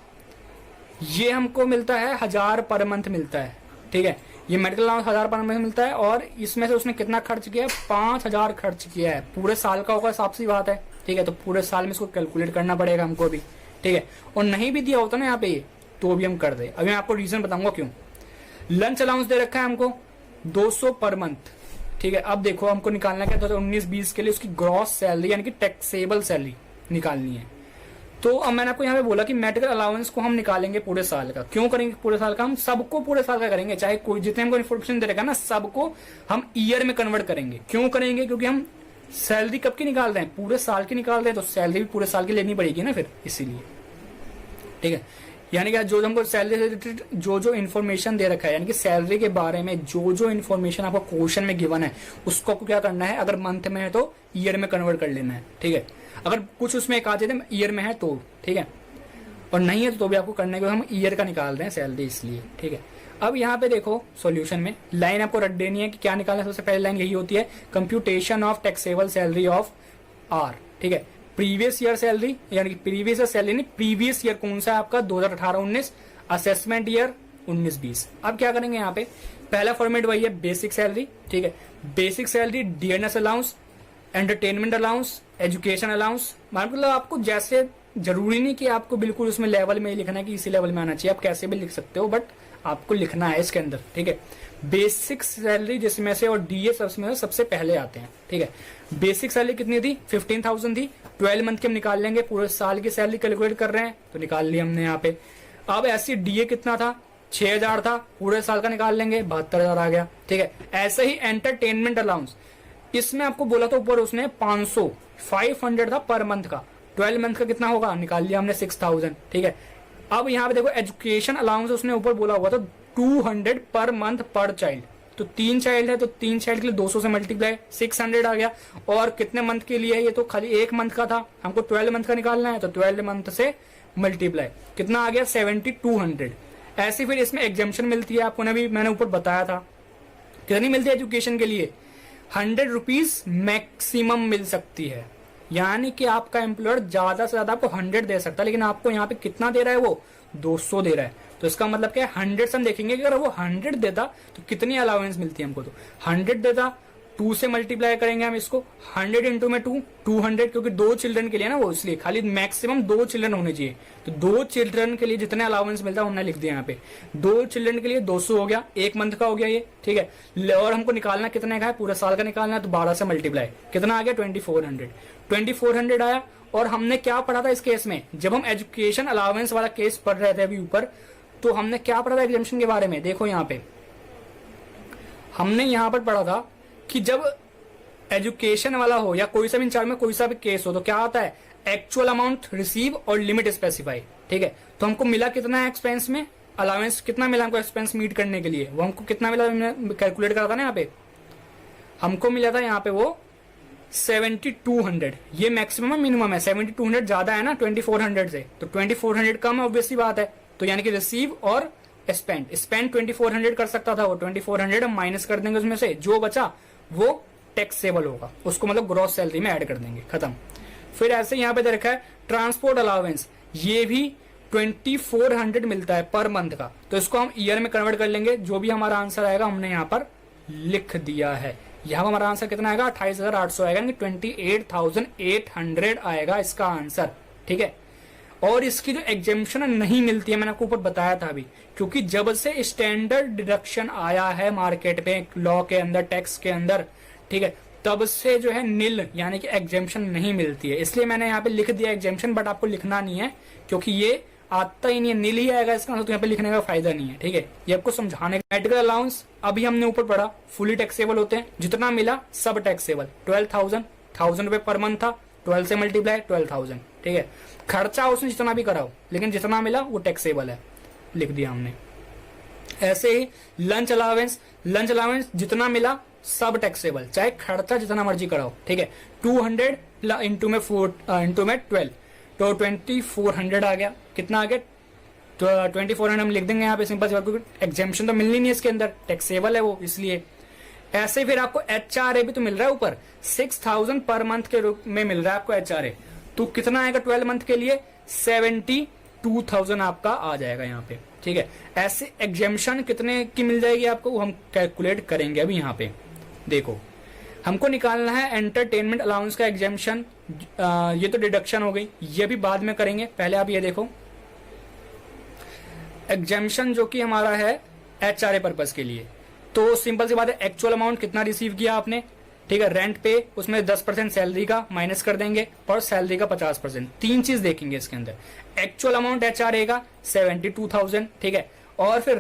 Speaker 2: ये हमको मिलता है 1000 पर मंथ मिलता है। ठीक है, ये मेडिकल अलाउंस 1000 पर मंथ मिलता है, और इसमें से उसने कितना खर्च किया है, 5000 खर्च किया है। पूरे साल का होगा, साफ सी बात है। ठीक है, तो पूरे साल में इसको कैलकुलेट करना पड़ेगा हमको भी। ठीक है, और नहीं भी दिया होता ना यहाँ पे तो भी हम कर दे। अभी मैं आपको रीजन बताऊंगा क्यों। लंच अलाउंस दे रखा है हमको 200 पर मंथ। ठीक है, अब देखो हमको निकालना क्या, 2019-20 के लिए उसकी ग्रॉस सैलरी यानी कि टैक्सेबल सैलरी निकालनी है। तो अब मैंने आपको यहाँ पे बोला कि मेडिकल अलाउंस को हम निकालेंगे पूरे साल का। क्यों करेंगे पूरे साल का, हम सबको पूरे साल का करेंगे, चाहे कोई जितने हमको इन्फॉर्मेशन दे रहेगा ना, सबको हम ईयर में कन्वर्ट करेंगे। क्यों करेंगे, क्योंकि हम सैलरी कब की निकाल रहे हैं, पूरे साल की निकाल रहे हैं, तो सैलरी भी पूरे साल की लेनी पड़ेगी ना फिर, इसीलिए। ठीक है, यानी कि जो हमको सैलरी से रिलेटेड जो इन्फॉर्मेशन दे रखा है, यानी कि सैलरी के बारे में जो इन्फॉर्मेशन आपको क्वेश्चन में गिवन है, उसको आपको क्या करना है, अगर मंथ में है तो ईयर में कन्वर्ट कर लेना है। ठीक है, अगर कुछ उसमें एक आते थे ईयर में है तो, ठीक है, और नहीं है तो भी आपको करने के हम ईयर का निकाल रहे हैं सैलरी, इसलिए। ठीक है, अब यहाँ पे देखो सॉल्यूशन में लाइन आपको रख देनी है कि क्या निकालना है। सबसे पहली लाइन यही होती है, computation of taxable salary of are, ठीक है। प्रीवियस ईयर सैलरी, यानी कि प्रीवियस ईयर सैलरी नहीं, प्रीवियस ईयर कौन सा है आपका 2018-19, असेसमेंट ईयर 19-20। अब क्या करेंगे यहाँ पे, पहला फॉर्मेट वही है बेसिक सैलरी, ठीक है। Basic salary, dearness allowance, entertainment allowance, education allowance, मतलब आपको जैसे जरूरी नहीं कि आपको बिल्कुल उसमें लेवल में ही लिखना है कि इसी लेवल में आना चाहिए, आप कैसे भी लिख सकते हो, बट आपको लिखना है इसके अंदर, ठीक है। बेसिक सैलरी जिसमें से और डीए सबसे सबसे पहले आते हैं, ठीक है। बेसिक सैलरी कितनी थी, 15,000 थी। 12 मंथ के हम निकाल लेंगे, पूरे साल की सैलरी कैलकुलेट कर रहे हैं तो निकाल लिया हमने यहाँ पे। अब ऐसे डीए कितना था, 6,000 था, पूरे साल का निकाल लेंगे 72,000 आ गया, ठीक है। ऐसे ही एंटरटेनमेंट अलाउंस, इसमें आपको बोला था ऊपर उसने 500 था पर मंथ का, 12 मंथ का कितना होगा निकाल लिया हमने 6,000, ठीक है। अब यहाँ पे देखो एजुकेशन अलाउंस उसने ऊपर बोला हुआ था 200 पर मंथ पर चाइल्ड, तो 3 चाइल्ड है तो 3 चाइल्ड के लिए 200 से मल्टीप्लाई 600 आ गया। और कितने मंथ के लिए, ये तो खाली 1 मंथ का था, हमको 12 मंथ का निकालना है तो 12 मंथ से मल्टीप्लाई कितना आ गया 7200। ऐसे फिर इसमें एग्जाम्पशन मिलती है, आपको मैंने ऊपर बताया था कितनी मिलती है एजुकेशन के लिए, 100 रुपीज मैक्सिमम मिल सकती है, यानी कि आपका एम्प्लॉयर ज्यादा से ज्यादा आपको 100 दे सकता है, लेकिन आपको यहाँ पे कितना दे रहा है वो 200 दे रहा है। तो इसका मतलब क्या है 100 से हम देखेंगे कि अगर वो 100 देता तो कितनी अलाउंस मिलती है हमको, तो 100 देता 2 से मल्टीप्लाई करेंगे हम इसको, 100 इंटू में 200, क्योंकि 2 चिल्ड्रन के लिए ना वो, इसलिए खाली मैक्सिमम 2 चिल्ड्रन होने चाहिए, तो 2 चिल्ड्रन के लिए जितने अलाउंस मिलता है हमने लिख दिया यहाँ पे। 2 चिल्ड्रन के लिए 200 हो गया, 1 मंथ का हो गया ये, ठीक है। और हमको निकालना कितने का है, पूरे साल का निकालना है, तो 12 से मल्टीप्लाई कितना आ गया 2400 आया। और हमने क्या पढ़ा था इस केस में, जब हम एजुकेशन अलाउंस वाला केस पढ़ रहे थे अभी ऊपर, तो हमने क्या पढ़ा था एग्जाम्पशन के बारे में, देखो यहाँ पे हमने यहाँ पर पढ़ा था कि जब एजुकेशन वाला हो या कोई सा भी इन चार में कोई सा भी केस हो तो क्या आता है, एक्चुअल अमाउंट रिसीव और लिमिट स्पेसिफाई, ठीक है। तो हमको मिला कितना है एक्सपेंस में, अलाउंस कितना मिला हमको एक्सपेंस मीट करने के लिए, वो हमको कितना मिला, हमने कैलकुलेट करा था ना यहाँ पे, हमको मिला था यहाँ पे वो 7200। ये मैक्सिमम है मिनिमम है, 7200 ज्यादा है ना 2400 से, तो 2400 कम है ऑब्वियसली बात है, तो यानी कि रिसीव और स्पेंड 2400 कर सकता था वो, 2400 हम माइनस कर देंगे उसमें से, जो बचा वो टैक्सेबल होगा, उसको मतलब ग्रॉस सैलरी में ऐड कर देंगे, खत्म। फिर ऐसे यहाँ पे दे रखा है ट्रांसपोर्ट अलाउंस, ये भी 2400 मिलता है पर मंथ का, तो इसको हम ईयर में कन्वर्ट कर लेंगे, जो भी हमारा आंसर आएगा हमने यहाँ पर लिख दिया है। यहाँ हमारा आंसर कितना आएगा 28,800 आएगा, 28,800 आएगा इसका आंसर, ठीक है। और इसकी जो एग्जेम्पशन नहीं मिलती है, मैंने आपको ऊपर बताया था अभी, क्योंकि जब से स्टैंडर्ड डिडक्शन आया है मार्केट में लॉ के अंदर, टैक्स के अंदर, ठीक है, तब से जो है नील यानी कि एग्जेम्पशन नहीं मिलती है, इसलिए मैंने यहाँ पे लिख दिया एग्जेम्पशन, बट आपको लिखना नहीं है क्योंकि ये आता ही नहीं है, नील ही आएगा इसका, तो यहाँ पे लिखने का फायदा नहीं है, ठीक है। ये आपको समझाने का। मेडिकल अलाउंस अभी हमने ऊपर पढ़ा फुली टैक्सेबल होते हैं, जितना मिला सब टैक्सेबल, 12,000 रुपए पर मंथ था, 12 से मल्टीप्लाई 12,000, ठीक है। खर्चा उसने जितना भी कराओ, लेकिन जितना मिला वो टैक्सेबल है, लिख दिया हमने। ऐसे ही लंच अलाउंस जितना मिला सब टैक्सेबल, चाहे खर्चा जितना मर्जी कराओ, ठीक है। 200 इंटू में 12 तो 2400 आ गया, कितना आ गया तो 2400 हम लिख देंगे यहाँ पे सिंपल सी बात, क्योंकि एग्जेम्पशन तो मिलनी नहीं है इसके अंदर, टैक्सेबल है वो, इसलिए। ऐसे फिर आपको HRA भी तो मिल रहा है ऊपर, 6,000 पर मंथ के रूप में मिल रहा है आपको HRA, तो कितना आएगा 12 मंथ के लिए 72,000 आपका आ जाएगा यहाँ पे, ठीक है। ऐसे एग्जेम्पशन कितने की मिल जाएगी आपको, वो हम कैलकुलेट करेंगे अभी। यहाँ पे देखो हमको निकालना है एंटरटेनमेंट अलाउंस का एग्जेम्पशन, ये तो डिडक्शन हो गई, ये भी बाद में करेंगे, पहले आप ये देखो एग्जेम्पशन जो कि हमारा है HRA पर्पस के लिए। तो सिंपल सी बात है, एक्चुअल अमाउंट कितना रिसीव किया आपने, ठीक है, रेंट पे उसमें 10% सैलरी का माइनस कर देंगे और सैलरी का 50%, 3 चीज देखेंगे इसके अंदर। एक्चुअल अमाउंट HRA का 72,000, ठीक है, और फिर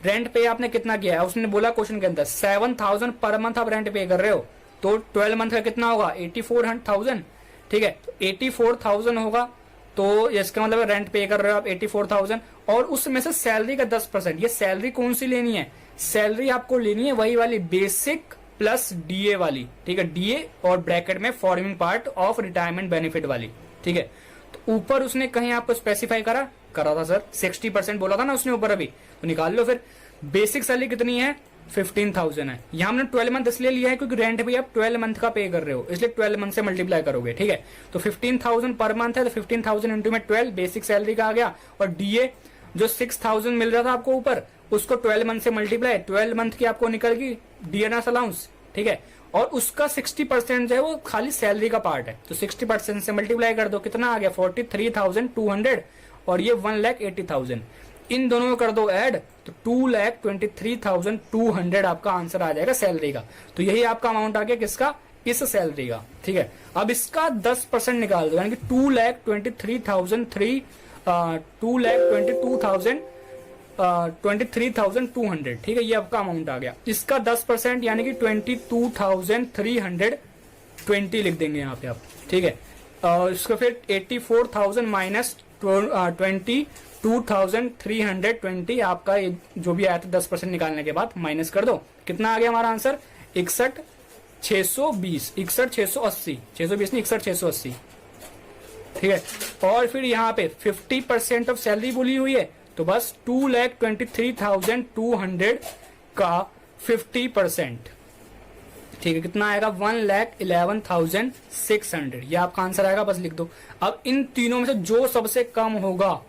Speaker 2: रेंट पे आपने कितना किया है, उसने बोला क्वेश्चन के अंदर 7,000 पर मंथ आप रेंट पे कर रहे हो, तो 12 मंथ का कितना होगा 84,000, ठीक है, तो 84,000 होगा, तो इसका मतलब रेंट पे कर रहे हो आप 84,000, और उसमें से सैलरी का 10%, ये सैलरी कौन सी लेनी है, सैलरी आपको लेनी है वही वाली बेसिक प्लस DA वाली, ठीक है, DA और ब्रैकेट में forming part of retirement benefit वाली, ठीक है। तो ऊपर उसने कहीं आपको स्पेसिफाई करा करा था सर, 60% बोला था ना उसने ऊपर अभी, तो निकाल लो फिर। बेसिक सैलरी कितनी है, 15,000 है। यहाँ हमने 12 मंथ इसलिए लिया है क्योंकि रेंट भी आप 12 मंथ का पे कर रहे हो, इसलिए 12 मंथ से मल्टीप्लाई करोगे, ठीक है। तो 15,000 पर मंथ है, तो 15,000 इंटू में 12 बेसिक सैलरी का आ गया। और डीए जो 6,000 मिल रहा था आपको ऊपर, उसको 12 मंथ से मल्टीप्लाई, 12 मंथ की आपको निकल गई डीएनएस अलाउंस, ठीक है। और उसका 60% जो है वो खाली सैलरी का पार्ट है, तो 60% से मल्टीप्लाई कर दो, कितना आ गया 43,200, और ये 1,80,000, इन दोनों में कर दो ऐड, तो 2,23,200 आपका आंसर आ जाएगा सैलरी का। तो यही आपका अमाउंट आ गया किसका, इस सैलरी का, ठीक है। अब इसका 10% निकाल दो, यानी कि 2,22,200, ठीक है, ये आपका अमाउंट आ गया। इसका 10% यानी कि 22,320 लिख देंगे यहाँ पे आप, ठीक है। इसको फिर 84,000 माइनस 22,320 आपका जो भी आया था 10% निकालने के बाद माइनस कर दो, कितना आ गया हमारा आंसर 61,620, 61,680, 620 नहीं 61,680, ठीक है। और फिर यहाँ पे 50% ऑफ सैलरी बोली हुई है, तो बस 2,23,200 का 50%, ठीक है, कितना आएगा 1,11,600, ये आपका आंसर आएगा, बस लिख दो। अब इन तीनों में से जो सबसे कम होगा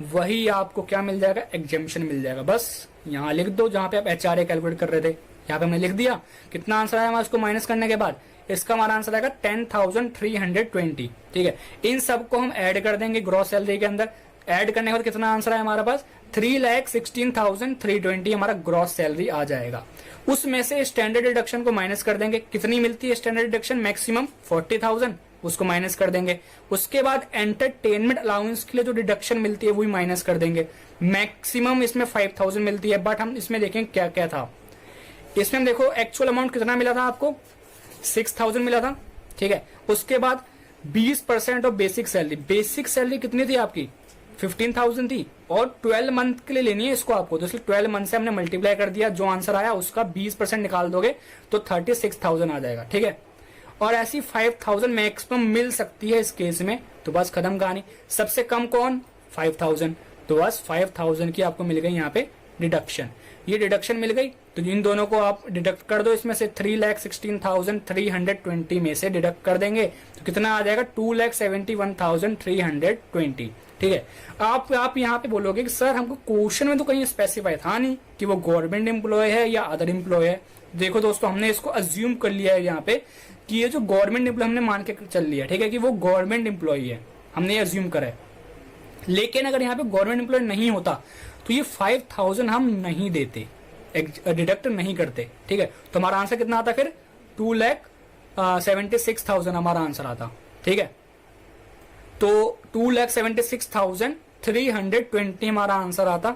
Speaker 2: वही आपको क्या मिल जाएगा, एग्जेम्पशन मिल जाएगा। बस यहाँ लिख दो जहां पे आप HRA कैलकुलेट कर रहे थे, यहाँ पे हमने लिख दिया। कितना आंसर आया हमारा इसको माइनस करने के बाद, इसका हमारा आंसर आएगा 10,320, ठीक है। इन सबको हम ऐड कर देंगे ग्रॉस सैलरी के अंदर, ऐड करने के बाद कितना आंसर आया हमारे पास 3,16,320 हमारा ग्रॉस सैलरी आ जाएगा। उसमें से स्टैंडर्ड डिडक्शन को माइनस कर देंगे, कितनी मिलती है स्टैंडर्ड डिडक्शन, मैक्सिमम 40,000, उसको माइनस कर देंगे। उसके बाद एंटरटेनमेंट अलाउंस के लिए जो डिडक्शन मिलती है वही माइनस कर देंगे, मैक्सिमम इसमें 5,000 मिलती है। बट हम इसमें देखें क्या क्या था, इसमें हम देखो एक्चुअल अमाउंट कितना मिला था आपको 6,000 मिला था, ठीक है। उसके बाद 20% of basic salary, basic salary कितनी थी आपकी 15,000 थी, और 12 मंथ के लिए लेनी है इसको आपको, तो इसलिए 12 मंथ से हमने मल्टीप्लाई कर दिया, जो आंसर आया उसका 20% निकाल दोगे तो 36,000 आ जाएगा, ठीक है। और ऐसी 5,000 मैक्सिमम मिल सकती है इस केस में, तो बस खत्म कहानी। सबसे कम कौन 5,000, तो बस 5,000 की आपको मिल गई यहाँ पे डिडक्शन, ये डिडक्शन मिल गई, तो इन दोनों को आप डिडक्ट कर दो, इसमें से 3,16,320 में से डिडक्ट कर देंगे तो कितना आ जाएगा 2,71,320, ठीक है। आप यहाँ पे बोलोगे कि सर हमको क्वेश्चन में तो कहीं स्पेसिफाई था नहीं कि वो गवर्नमेंट एम्प्लॉय है या अदर एम्प्लॉय है। देखो दोस्तों, हमने इसको अज्यूम कर लिया है यहाँ पे कि ये जो गवर्नमेंट एम्प्लॉय हमने मान के चल लिया, ठीक है, कि वो गवर्नमेंट एम्प्लॉय है, हमने ये अज्यूम करा है। लेकिन अगर यहाँ पे गवर्नमेंट एम्प्लॉय नहीं होता तो ये 5,000 हम नहीं देते, डिडक्ट नहीं करते, ठीक है। तो हमारा आंसर कितना आता फिर 2,76,000 हमारा आंसर आता, ठीक है। तो 2,76,320 हमारा आंसर आता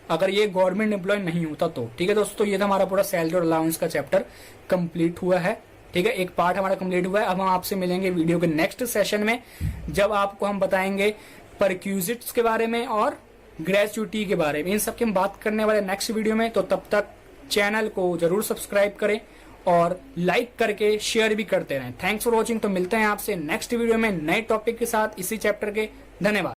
Speaker 2: अगर ये गवर्नमेंट एम्प्लॉय नहीं होता तो, ठीक है दोस्तों। ये था हमारा पूरा सैलरी और अलाउंस का चैप्टर कंप्लीट हुआ है, ठीक है। एक पार्ट हमारा कंप्लीट हुआ है। अब हम आपसे मिलेंगे वीडियो के नेक्स्ट सेशन में, जब आपको हम बताएंगे परक्यूजिट्स के बारे में और ग्रेचुइटी के बारे में, इन सब की हम बात करने वाले नेक्स्ट वीडियो में। तो तब तक चैनल को जरूर सब्सक्राइब करें और लाइक करके शेयर भी करते रहें। Thanks for watching. तो मिलते हैं आपसे नेक्स्ट वीडियो में नए टॉपिक के साथ इसी चैप्टर के। धन्यवाद।